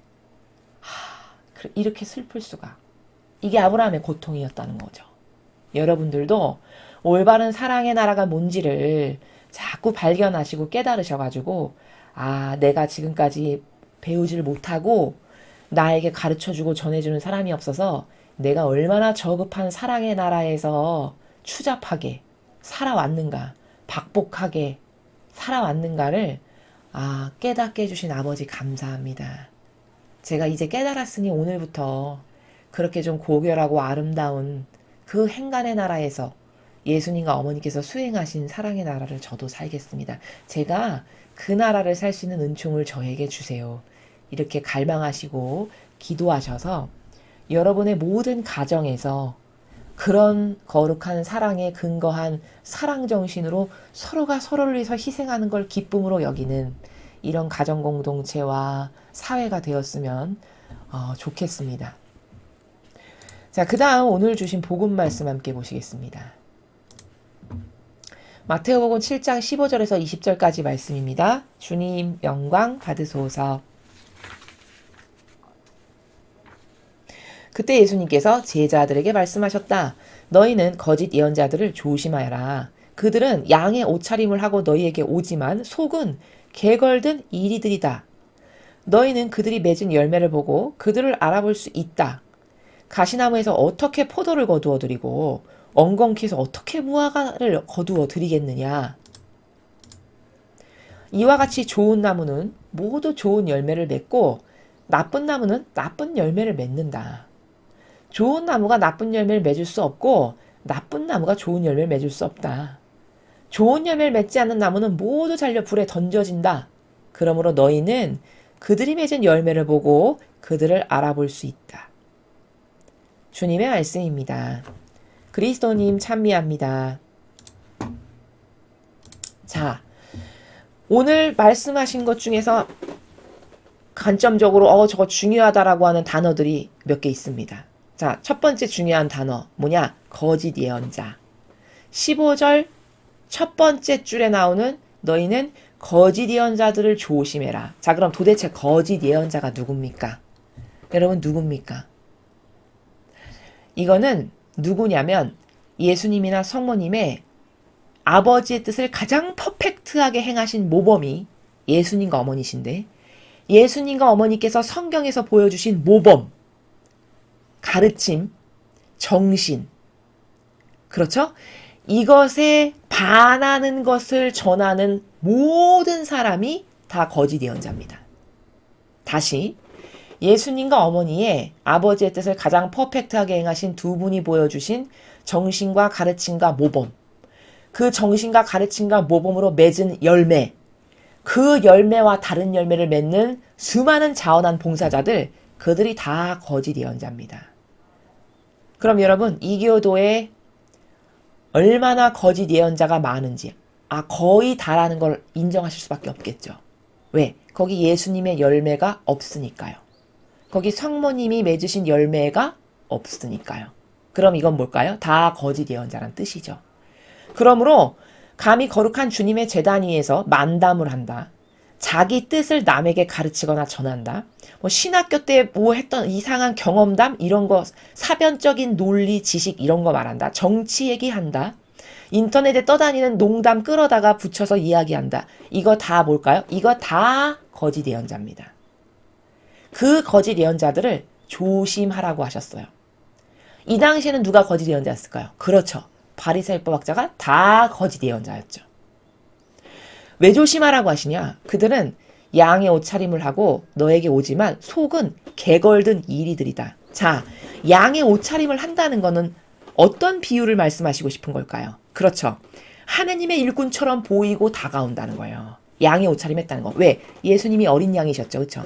이렇게 슬플 수가. 이게 아브라함의 고통이었다는 거죠. 여러분들도 올바른 사랑의 나라가 뭔지를 자꾸 발견하시고 깨달으셔가지고, 아, 내가 지금까지 배우질 못하고 나에게 가르쳐주고 전해주는 사람이 없어서 내가 얼마나 저급한 사랑의 나라에서 추잡하게 살아왔는가, 박복하게 살아왔는가를 깨닫게 해주신 아버지 감사합니다. 제가 이제 깨달았으니 오늘부터 그렇게 좀 고결하고 아름다운 그 행간의 나라에서 예수님과 어머니께서 수행하신 사랑의 나라를 저도 살겠습니다. 제가 그 나라를 살 수 있는 은총을 저에게 주세요. 이렇게 갈망하시고 기도하셔서 여러분의 모든 가정에서 그런 거룩한 사랑에 근거한 사랑 정신으로 서로가 서로를 위해서 희생하는 걸 기쁨으로 여기는 이런 가정 공동체와 사회가 되었으면 좋겠습니다. 자, 그 다음 오늘 주신 복음 말씀 함께 보시겠습니다. 마태복음 7장 15절에서 20절까지 말씀입니다. 주님 영광 받으소서. 그때 예수님께서 제자들에게 말씀하셨다. 너희는 거짓 예언자들을 조심하여라. 그들은 양의 옷차림을 하고 너희에게 오지만 속은 개걸든 이리들이다. 너희는 그들이 맺은 열매를 보고 그들을 알아볼 수 있다. 가시나무에서 어떻게 포도를 거두어 드리고 엉겅퀴에서 어떻게 무화과를 거두어 드리겠느냐. 이와 같이 좋은 나무는 모두 좋은 열매를 맺고 나쁜 나무는 나쁜 열매를 맺는다. 좋은 나무가 나쁜 열매를 맺을 수 없고 나쁜 나무가 좋은 열매를 맺을 수 없다. 좋은 열매를 맺지 않는 나무는 모두 잘려 불에 던져진다. 그러므로 너희는 그들이 맺은 열매를 보고 그들을 알아볼 수 있다. 주님의 말씀입니다. 그리스도님 찬미합니다. 자, 오늘 말씀하신 것 중에서 관점적으로 저거 중요하다라고 하는 단어들이 몇 개 있습니다. 자, 첫 번째 중요한 단어 뭐냐? 거짓 예언자. 15절 첫 번째 줄에 나오는 너희는 거짓 예언자들을 조심해라. 자, 그럼 도대체 거짓 예언자가 누굽니까? 여러분 누굽니까? 이거는 누구냐면 예수님이나 성모님의 아버지의 뜻을 가장 퍼펙트하게 행하신 모범이 예수님과 어머니신데, 예수님과 어머니께서 성경에서 보여주신 모범, 가르침, 정신, 그렇죠? 이것에 반하는 것을 전하는 모든 사람이 다 거짓 예언자입니다. 다시, 예수님과 어머니의 아버지의 뜻을 가장 퍼펙트하게 행하신 두 분이 보여주신 정신과 가르침과 모범, 그 정신과 가르침과 모범으로 맺은 열매, 그 열매와 다른 열매를 맺는 수많은 자원한 봉사자들, 그들이 다 거짓 예언자입니다. 그럼 여러분, 이교도에 얼마나 거짓 예언자가 많은지 거의 다라는 걸 인정하실 수밖에 없겠죠. 왜? 거기 예수님의 열매가 없으니까요. 거기 성모님이 맺으신 열매가 없으니까요. 그럼 이건 뭘까요? 다 거짓 예언자란 뜻이죠. 그러므로 감히 거룩한 주님의 제단 위에서 만담을 한다. 자기 뜻을 남에게 가르치거나 전한다. 신학교 때 뭐 했던 이상한 경험담 이런 거, 사변적인 논리 지식 이런 거 말한다. 정치 얘기한다. 인터넷에 떠다니는 농담 끌어다가 붙여서 이야기한다. 이거 다 뭘까요? 이거 다 거짓 예언자입니다. 그 거짓 예언자들을 조심하라고 하셨어요. 이 당시에는 누가 거짓 예언자였을까요? 그렇죠. 바리새인법 학자가 다 거짓 예언자였죠. 왜 조심하라고 하시냐? 그들은 양의 옷차림을 하고 너에게 오지만 속은 개걸든 이리들이다. 자, 양의 옷차림을 한다는 거는 어떤 비유를 말씀하시고 싶은 걸까요? 그렇죠. 하느님의 일꾼처럼 보이고 다가온다는 거예요. 양의 옷차림 했다는 거. 왜? 예수님이 어린 양이셨죠. 그렇죠?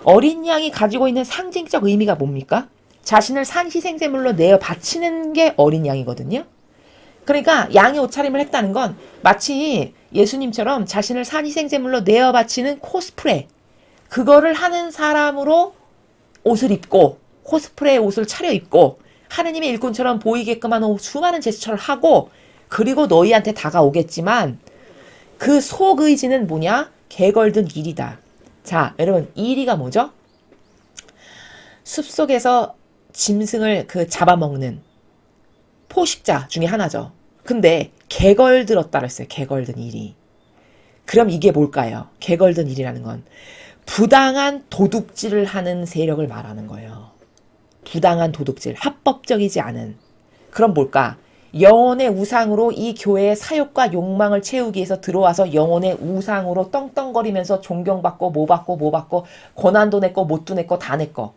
어린 양이 가지고 있는 상징적 의미가 뭡니까? 자신을 산희생제물로 내어 바치는 게 어린 양이거든요. 그러니까 양의 옷차림을 했다는 건 마치 예수님처럼 자신을 산희생제물로 내어 바치는 코스프레, 그거를 하는 사람으로 옷을 입고 코스프레의 옷을 차려입고 하느님의 일꾼처럼 보이게끔 하는 수많은 제스처를 하고, 그리고 너희한테 다가오겠지만 그 속의지는 뭐냐? 개걸든 이리다. 자, 여러분, 이리가 뭐죠? 숲속에서 짐승을 잡아먹는 포식자 중에 하나죠. 근데 개걸들었다 그랬어요. 개걸든 이리. 그럼 이게 뭘까요? 개걸든 이리라는 건 부당한 도둑질을 하는 세력을 말하는 거예요. 부당한 도둑질, 합법적이지 않은. 그럼 뭘까? 영혼의 우상으로 이 교회의 사욕과 욕망을 채우기 위해서 들어와서 영혼의 우상으로 떵떵거리면서 존경받고 뭐 받고 고난도 냈고 못도 냈고 다 냈고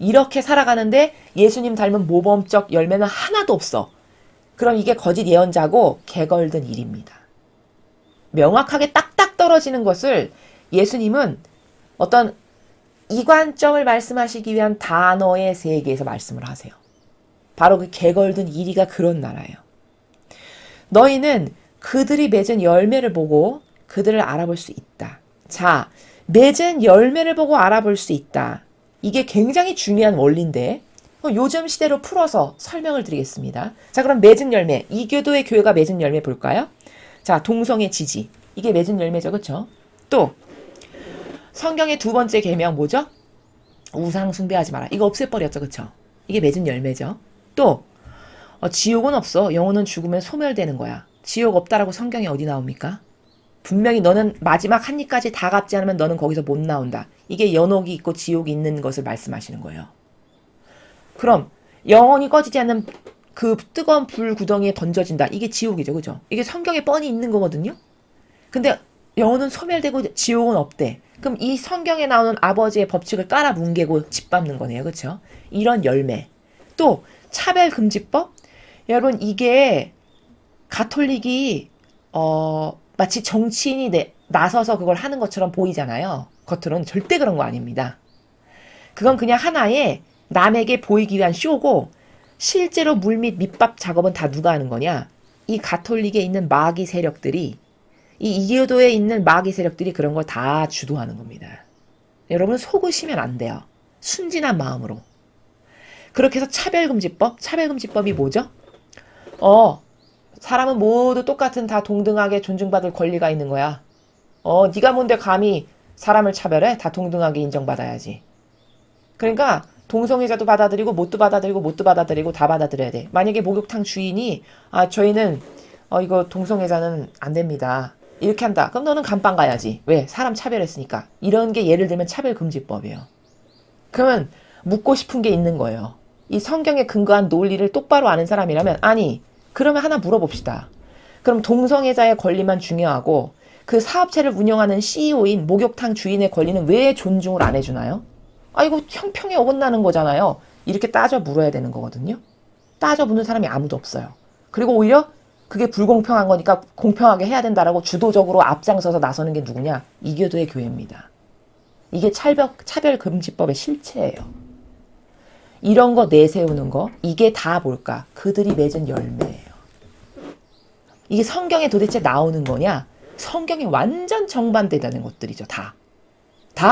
이렇게 살아가는데 예수님 닮은 모범적 열매는 하나도 없어. 그럼 이게 거짓 예언자고 개걸든 일입니다. 명확하게 딱딱 떨어지는 것을 예수님은 어떤 이관점을 말씀하시기 위한 단어의 세계에서 말씀을 하세요. 바로 그 개걸든 이리가 그런 나라예요. 너희는 그들이 맺은 열매를 보고 그들을 알아볼 수 있다. 자, 맺은 열매를 보고 알아볼 수 있다. 이게 굉장히 중요한 원리인데 요즘 시대로 풀어서 설명을 드리겠습니다. 자, 그럼 맺은 열매, 이교도의 교회가 맺은 열매 볼까요? 자, 동성애 지지. 이게 맺은 열매죠. 그렇죠? 또 성경의 두 번째 계명 뭐죠? 우상 숭배하지 마라. 이거 없애버렸죠. 그렇죠? 이게 맺은 열매죠. 또 지옥은 없어. 영혼은 죽으면 소멸되는 거야. 지옥 없다라고 성경에 어디 나옵니까? 분명히 너는 마지막 한 입까지 다 갚지 않으면 너는 거기서 못 나온다. 이게 연옥이 있고 지옥이 있는 것을 말씀하시는 거예요. 그럼 영원히 꺼지지 않는 그 뜨거운 불 구덩이에 던져진다. 이게 지옥이죠. 그죠? 이게 성경에 뻔히 있는 거거든요. 근데 영혼은 소멸되고 지옥은 없대. 그럼 이 성경에 나오는 아버지의 법칙을 깔아 뭉개고 짓밟는 거네요. 그렇죠? 이런 열매. 또 차별금지법? 여러분, 이게 가톨릭이 마치 정치인이 나서서 그걸 하는 것처럼 보이잖아요. 겉으로는 절대 그런 거 아닙니다. 그건 그냥 하나의 남에게 보이기 위한 쇼고, 실제로 물밑 밑밥 작업은 다 누가 하는 거냐? 이 가톨릭에 있는 마귀 세력들이, 이 이교도에 있는 마귀 세력들이 그런 걸 다 주도하는 겁니다. 여러분, 속으시면 안 돼요. 순진한 마음으로. 그렇게 해서 차별금지법이 뭐죠? 사람은 모두 똑같은 다 동등하게 존중받을 권리가 있는 거야. 네가 뭔데 감히 사람을 차별해? 다 동등하게 인정받아야지. 그러니까 동성애자도 받아들이고 못도 받아들이고 다 받아들여야 돼. 만약에 목욕탕 주인이 저희는 이거 동성애자는 안 됩니다. 이렇게 한다. 그럼 너는 감방 가야지. 왜? 사람 차별했으니까. 이런 게 예를 들면 차별금지법이에요. 그러면 묻고 싶은 게 있는 거예요. 이 성경에 근거한 논리를 똑바로 아는 사람이라면, 아니, 그러면 하나 물어봅시다. 그럼 동성애자의 권리만 중요하고 그 사업체를 운영하는 CEO인 목욕탕 주인의 권리는 왜 존중을 안 해주나요? 이거 형평에 어긋나는 거잖아요. 이렇게 따져 물어야 되는 거거든요. 따져 묻는 사람이 아무도 없어요. 그리고 오히려 그게 불공평한 거니까 공평하게 해야 된다라고 주도적으로 앞장서서 나서는 게 누구냐? 이교도의 교회입니다. 이게 차별금지법의 실체예요. 이런 거 내세우는 거, 이게 다 뭘까? 그들이 맺은 열매예요. 이게 성경에 도대체 나오는 거냐? 성경에 완전 정반대되는 것들이죠. 다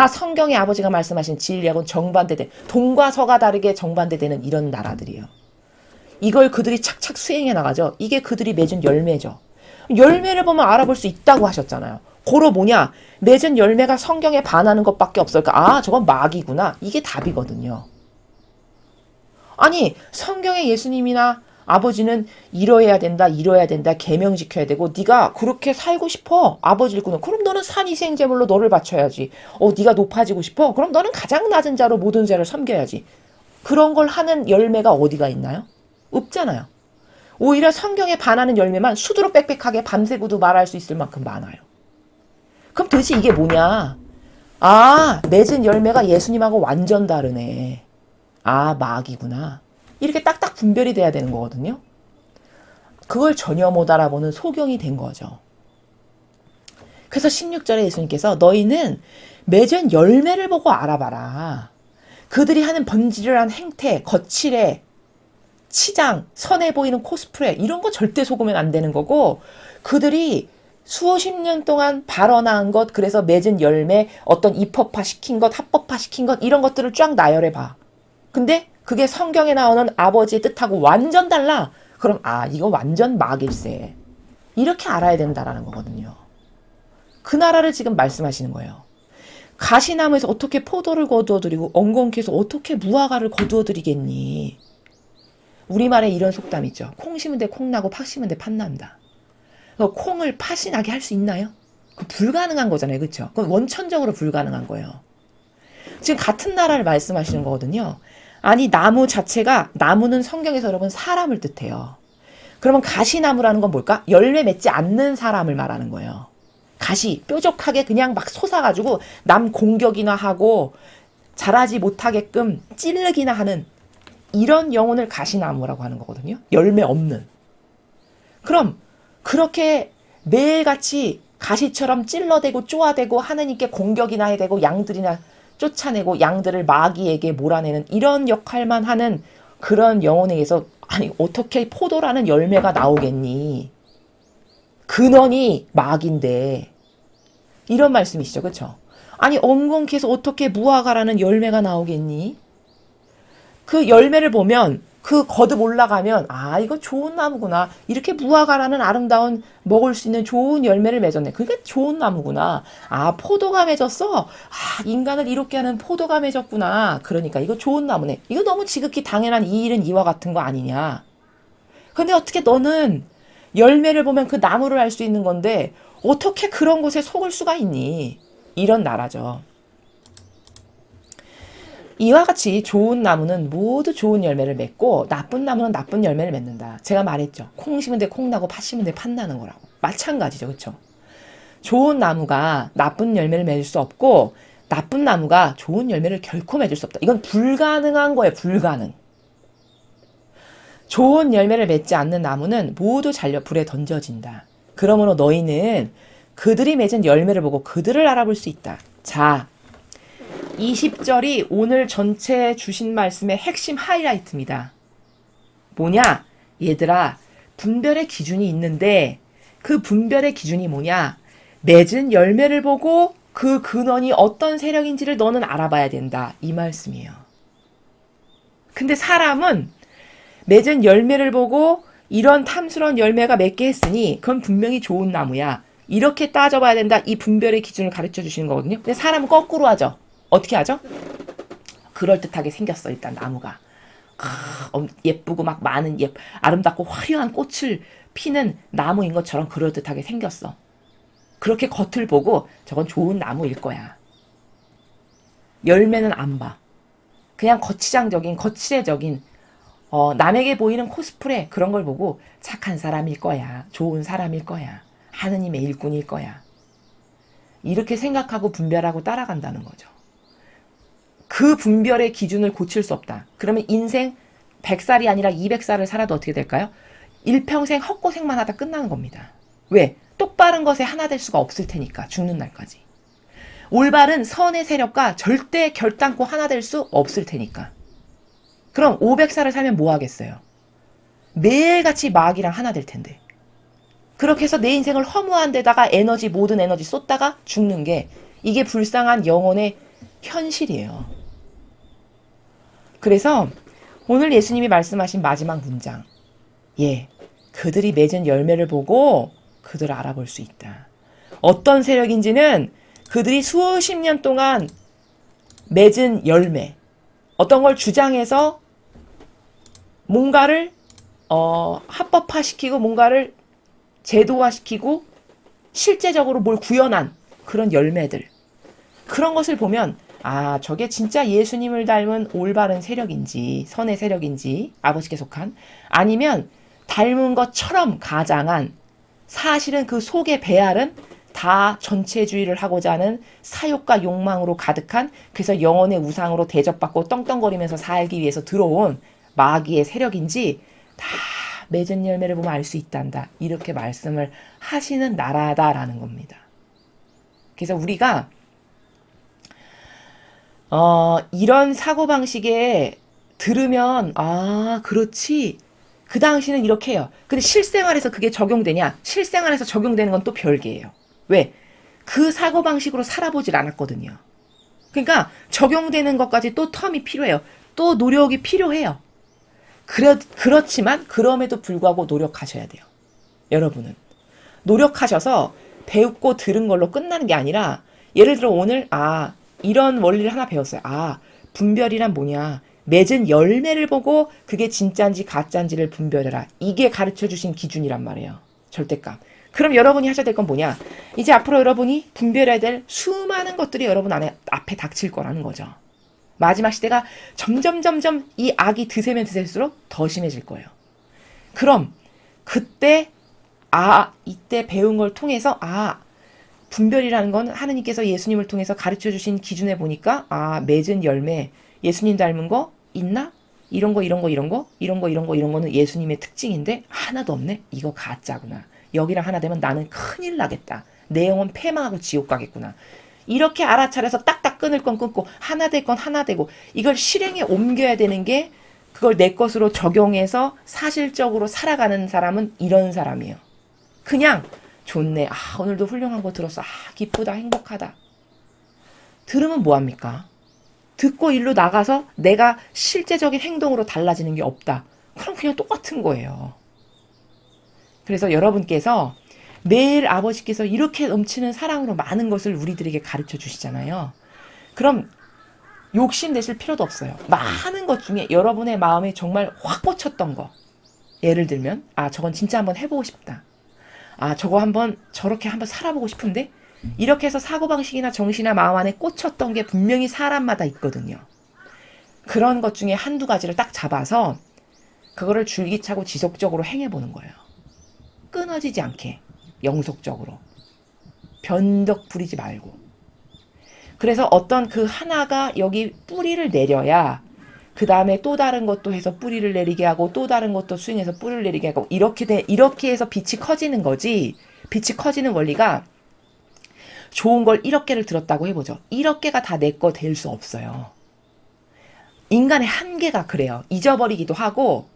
성경의 아버지가 말씀하신 진리하고는 정반대돼. 동과 서가 다르게 정반대되는 이런 나라들이에요. 이걸 그들이 착착 수행해 나가죠. 이게 그들이 맺은 열매죠. 열매를 보면 알아볼 수 있다고 하셨잖아요. 고로 뭐냐? 맺은 열매가 성경에 반하는 것밖에 없어요. 그러니까 저건 마귀구나. 이게 답이거든요. 아니, 성경의 예수님이나 아버지는 이러해야 된다, 계명 지켜야 되고, 네가 그렇게 살고 싶어, 아버지를 꾸는. 그럼 너는 산이생제물로 너를 바쳐야지. 네가 높아지고 싶어? 그럼 너는 가장 낮은 자로 모든 자를 섬겨야지. 그런 걸 하는 열매가 어디가 있나요? 없잖아요. 오히려 성경에 반하는 열매만 수두룩 빽빽하게 밤새고도 말할 수 있을 만큼 많아요. 그럼 도대체 이게 뭐냐? 맺은 열매가 예수님하고 완전 다르네. 아, 마귀구나. 이렇게 딱딱 분별이 돼야 되는 거거든요. 그걸 전혀 못 알아보는 소경이 된 거죠. 그래서 16절에 예수님께서 너희는 맺은 열매를 보고 알아봐라. 그들이 하는 번지르한 행태, 거칠해, 치장, 선해 보이는 코스프레 이런 거 절대 속으면 안 되는 거고 그들이 수십 년 동안 발언한 것 그래서 맺은 열매 어떤 입법화 시킨 것 합법화 시킨 것 이런 것들을 쫙 나열해 봐. 근데 그게 성경에 나오는 아버지의 뜻하고 완전 달라. 그럼 아 이거 완전 마길세. 이렇게 알아야 된다라는 거거든요. 그 나라를 지금 말씀하시는 거예요. 가시나무에서 어떻게 포도를 거두어드리고 엉겅퀴에서 어떻게 무화과를 거두어드리겠니. 우리말에 이런 속담 있죠. 콩 심은 데 콩 나고 팥 심은 데 팥 난다. 콩을 팥이 나게 할 수 있나요? 그 불가능한 거잖아요. 그렇죠? 그건 원천적으로 불가능한 거예요. 지금 같은 나라를 말씀하시는 거거든요. 아니 나무 자체가 나무는 성경에서 여러분 사람을 뜻해요. 그러면 가시나무라는 건 뭘까? 열매 맺지 않는 사람을 말하는 거예요. 가시 뾰족하게 그냥 막 솟아가지고 남 공격이나 하고 자라지 못하게끔 찌르기나 하는 이런 영혼을 가시나무라고 하는 거거든요. 열매 없는. 그럼 그렇게 매일같이 가시처럼 찔러대고 쪼아대고 하느님께 공격이나 해야 되고 양들이나 쫓아내고 양들을 마귀에게 몰아내는 이런 역할만 하는 그런 영혼에게서 아니 어떻게 포도라는 열매가 나오겠니? 근원이 마귀인데 이런 말씀이시죠. 그렇죠? 아니 엉겅퀴에서 어떻게 무화과라는 열매가 나오겠니? 그 열매를 보면 그 거듭 올라가면 아 이거 좋은 나무구나. 이렇게 무화과라는 아름다운 먹을 수 있는 좋은 열매를 맺었네. 그게 좋은 나무구나. 아 포도가 맺었어. 아 인간을 이롭게 하는 포도가 맺었구나. 그러니까 이거 좋은 나무네. 이거 너무 지극히 당연한 이 일은 이와 같은 거 아니냐. 근데 어떻게 너는 열매를 보면 그 나무를 알 수 있는 건데 어떻게 그런 곳에 속을 수가 있니? 이런 나라죠. 이와 같이 좋은 나무는 모두 좋은 열매를 맺고 나쁜 나무는 나쁜 열매를 맺는다. 제가 말했죠. 콩 심은 데 콩 나고 팥 심은 데 팥 나는 거라고. 마찬가지죠. 그렇죠? 좋은 나무가 나쁜 열매를 맺을 수 없고 나쁜 나무가 좋은 열매를 결코 맺을 수 없다. 이건 불가능한 거예요. 불가능. 좋은 열매를 맺지 않는 나무는 모두 잘려 불에 던져진다. 그러므로 너희는 그들이 맺은 열매를 보고 그들을 알아볼 수 있다. 자, 20절이 오늘 전체 주신 말씀의 핵심 하이라이트입니다. 뭐냐? 얘들아, 분별의 기준이 있는데 그 분별의 기준이 뭐냐? 맺은 열매를 보고 그 근원이 어떤 세력인지를 너는 알아봐야 된다. 이 말씀이에요. 근데 사람은 맺은 열매를 보고 이런 탐스러운 열매가 맺게 했으니 그건 분명히 좋은 나무야. 이렇게 따져봐야 된다. 이 분별의 기준을 가르쳐 주시는 거거든요. 근데 사람은 거꾸로 하죠. 어떻게 하죠? 그럴듯하게 생겼어. 일단 나무가. 예쁘고 막 많은 아름답고 화려한 꽃을 피는 나무인 것처럼 그럴듯하게 생겼어. 그렇게 겉을 보고 저건 좋은 나무일 거야. 열매는 안 봐. 그냥 거칠해적인 남에게 보이는 코스프레 그런 걸 보고 착한 사람일 거야. 좋은 사람일 거야. 하느님의 일꾼일 거야. 이렇게 생각하고 분별하고 따라간다는 거죠. 그 분별의 기준을 고칠 수 없다. 그러면 인생 100살이 아니라 200살을 살아도 어떻게 될까요? 일평생 헛고생만 하다 끝나는 겁니다. 왜? 똑바른 것에 하나 될 수가 없을 테니까. 죽는 날까지. 올바른 선의 세력과 절대 결단코 하나 될 수 없을 테니까. 그럼 500살을 살면 뭐 하겠어요? 매일같이 마귀랑 하나 될 텐데. 그렇게 해서 내 인생을 허무한 데다가 모든 에너지 쏟다가 죽는 게 이게 불쌍한 영혼의 현실이에요. 그래서 오늘 예수님이 말씀하신 마지막 문장. 그들이 맺은 열매를 보고 그들을 알아볼 수 있다. 어떤 세력인지는 그들이 수십 년 동안 맺은 열매, 어떤 걸 주장해서 뭔가를 합법화시키고 뭔가를 제도화시키고 실제적으로 뭘 구현한 그런 열매들. 그런 것을 보면 아 저게 진짜 예수님을 닮은 올바른 세력인지 선의 세력인지 아버지께 속한 아니면 닮은 것처럼 가장한 사실은 그 속의 배알은 다 전체주의를 하고자 하는 사욕과 욕망으로 가득한, 그래서 영혼의 우상으로 대접받고 떵떵거리면서 살기 위해서 들어온 마귀의 세력인지 다 맺은 열매를 보면 알 수 있단다. 이렇게 말씀을 하시는 나라다라는 겁니다. 그래서 우리가 이런 사고방식에 들으면 그렇지. 그 당시는 이렇게 해요. 근데 실생활에서 그게 적용되냐? 실생활에서 적용되는 건 또 별개예요. 왜? 그 사고방식으로 살아보질 않았거든요. 그러니까 적용되는 것까지 또 텀이 필요해요. 또 노력이 필요해요. 그렇지만 그럼에도 불구하고 노력하셔야 돼요. 여러분은. 노력하셔서 배우고 들은 걸로 끝나는 게 아니라, 예를 들어 오늘 이런 원리를 하나 배웠어요. 분별이란 뭐냐. 맺은 열매를 보고 그게 진짜인지 가짜인지를 분별해라. 이게 가르쳐주신 기준이란 말이에요. 절대값. 그럼 여러분이 하셔야 될 건 뭐냐. 이제 앞으로 여러분이 분별해야 될 수많은 것들이 여러분 앞에 닥칠 거라는 거죠. 마지막 시대가 점점 이 악이 드세면 드셀수록 더 심해질 거예요. 그럼 그때 이때 배운 걸 통해서 분별이라는 건 하느님께서 예수님을 통해서 가르쳐주신 기준에 보니까 맺은 열매, 예수님 닮은 거 있나? 이런 거는 예수님의 특징인데 하나도 없네? 이거 가짜구나. 여기랑 하나 되면 나는 큰일 나겠다. 내 영혼 패망하고 지옥 가겠구나. 이렇게 알아차려서 딱딱 끊을 건 끊고 하나 될 건 하나 되고, 이걸 실행에 옮겨야 되는 게, 그걸 내 것으로 적용해서 사실적으로 살아가는 사람은 이런 사람이에요. 그냥 좋네. 오늘도 훌륭한 거 들었어. 기쁘다. 행복하다. 들으면 뭐합니까? 듣고 일로 나가서 내가 실제적인 행동으로 달라지는 게 없다. 그럼 그냥 똑같은 거예요. 그래서 여러분께서 매일 아버지께서 이렇게 넘치는 사랑으로 많은 것을 우리들에게 가르쳐 주시잖아요. 그럼 욕심 내실 필요도 없어요. 많은 것 중에 여러분의 마음에 정말 확 꽂혔던 거. 예를 들면 저건 진짜 한번 해보고 싶다. 저거 저렇게 한번 살아보고 싶은데? 이렇게 해서 사고방식이나 정신이나 마음 안에 꽂혔던 게 분명히 사람마다 있거든요. 그런 것 중에 한두 가지를 딱 잡아서 그거를 줄기차고 지속적으로 행해보는 거예요. 끊어지지 않게, 영속적으로. 변덕 부리지 말고. 그래서 어떤 그 하나가 여기 뿌리를 내려야 그 다음에 또 다른 것도 해서 뿌리를 내리게 하고, 또 다른 것도 수행해서 뿌리를 내리게 하고, 이렇게 해서 빛이 커지는 거지. 빛이 커지는 원리가, 좋은 걸 1억 개를 들었다고 해보죠. 1억 개가 다 내 거 될 수 없어요. 인간의 한계가 그래요. 잊어버리기도 하고,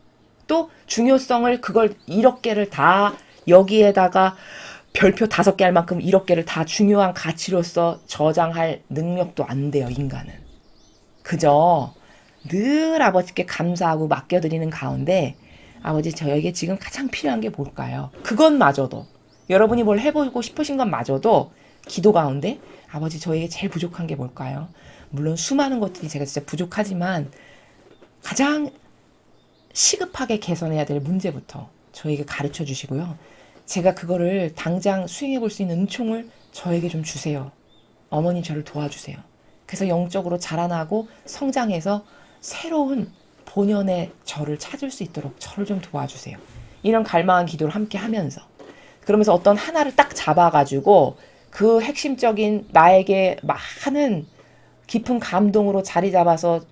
또 중요성을 그걸 1억 개를 다 여기에다가 별표 5개 할 만큼 1억 개를 다 중요한 가치로서 저장할 능력도 안 돼요. 인간은. 그저 늘 아버지께 감사하고 맡겨드리는 가운데, 아버지 저에게 지금 가장 필요한 게 뭘까요? 그것마저도, 여러분이 뭘 해보고 싶으신 것마저도 기도 가운데, 아버지 저에게 제일 부족한 게 뭘까요? 물론 수많은 것들이 제가 진짜 부족하지만 가장 시급하게 개선해야 될 문제부터 저에게 가르쳐 주시고요. 제가 그거를 당장 수행해 볼 수 있는 은총을 저에게 좀 주세요. 어머니 저를 도와주세요. 그래서 영적으로 자라나고 성장해서 새로운 본연의 저를 찾을 수 있도록 저를 좀 도와주세요. 이런 갈망한 기도를 함께 하면서, 그러면서 어떤 하나를 딱 잡아가지고 그 핵심적인 나에게 많은 깊은 감동으로 자리 잡아서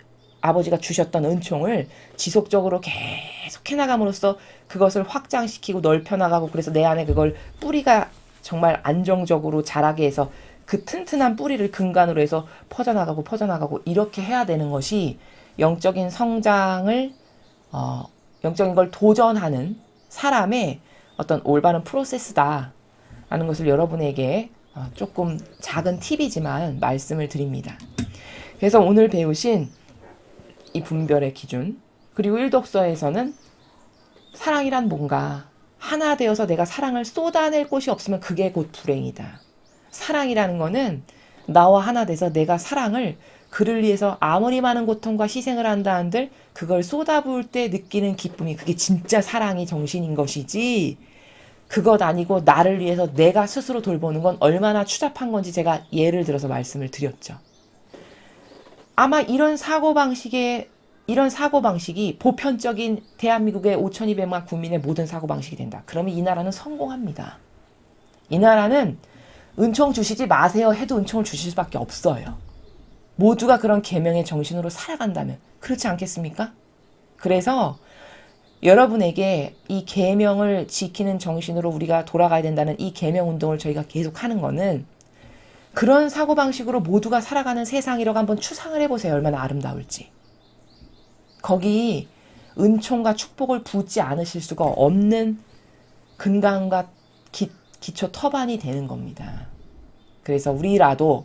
아버지가 주셨던 은총을 지속적으로 계속 해나감으로써 그것을 확장시키고 넓혀나가고, 그래서 내 안에 그걸 뿌리가 정말 안정적으로 자라게 해서 그 튼튼한 뿌리를 근간으로 해서 퍼져나가고 이렇게 해야 되는 것이 영적인 성장을, 영적인 걸 도전하는 사람의 어떤 올바른 프로세스다 라는 것을 여러분에게 조금 작은 팁이지만 말씀을 드립니다. 그래서 오늘 배우신 이 분별의 기준, 그리고 일독서에서는 사랑이란 뭔가, 하나 되어서 내가 사랑을 쏟아낼 곳이 없으면 그게 곧 불행이다. 사랑이라는 거는 나와 하나 돼서 내가 사랑을 그를 위해서 아무리 많은 고통과 희생을 한다 한들 그걸 쏟아부을 때 느끼는 기쁨이, 그게 진짜 사랑이 정신인 것이지, 그것 아니고 나를 위해서 내가 스스로 돌보는 건 얼마나 추잡한 건지 제가 예를 들어서 말씀을 드렸죠. 아마 이런 사고방식이 보편적인 대한민국의 5,200만 국민의 모든 사고방식이 된다. 그러면 이 나라는 성공합니다. 이 나라는 은총 주시지 마세요 해도 은총을 주실 수밖에 없어요. 모두가 그런 계명의 정신으로 살아간다면 그렇지 않겠습니까? 그래서 여러분에게 이 계명을 지키는 정신으로 우리가 돌아가야 된다는 이 계명 운동을 저희가 계속 하는 거는 그런 사고방식으로 모두가 살아가는 세상이라고 한번 추상을 해보세요. 얼마나 아름다울지. 거기 은총과 축복을 붓지 않으실 수가 없는 근간과 기초 터반이 되는 겁니다. 그래서 우리라도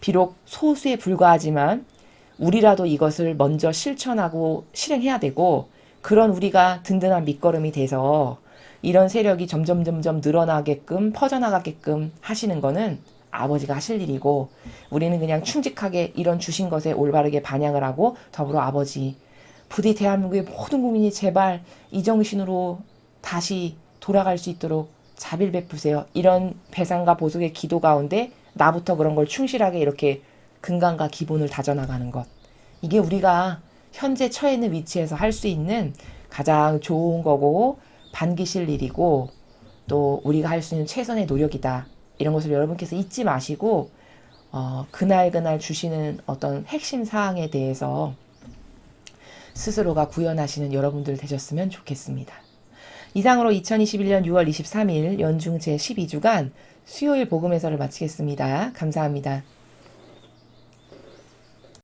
비록 소수에 불과하지만 우리라도 이것을 먼저 실천하고 실행해야 되고 그런 우리가 든든한 밑거름이 돼서 이런 세력이 점점 늘어나게끔 퍼져나가게끔 하시는 거는 아버지가 하실 일이고 우리는 그냥 충직하게 이런 주신 것에 올바르게 반영을 하고 더불어 아버지 부디 대한민국의 모든 국민이 제발 이 정신으로 다시 돌아갈 수 있도록 자비를 베푸세요. 이런 배상과 보속의 기도 가운데 나부터 그런 걸 충실하게 이렇게 근간과 기본을 다져나가는 것. 이게 우리가 현재 처해 있는 위치에서 할 수 있는 가장 좋은 거고 반기실 일이고 또 우리가 할 수 있는 최선의 노력이다. 이런 것을 여러분께서 잊지 마시고 그날 주시는 어떤 핵심 사항에 대해서 스스로가 구현하시는 여러분들 되셨으면 좋겠습니다. 이상으로 2021년 6월 23일 연중 제12주간 수요일 복음 해설을 마치겠습니다. 감사합니다.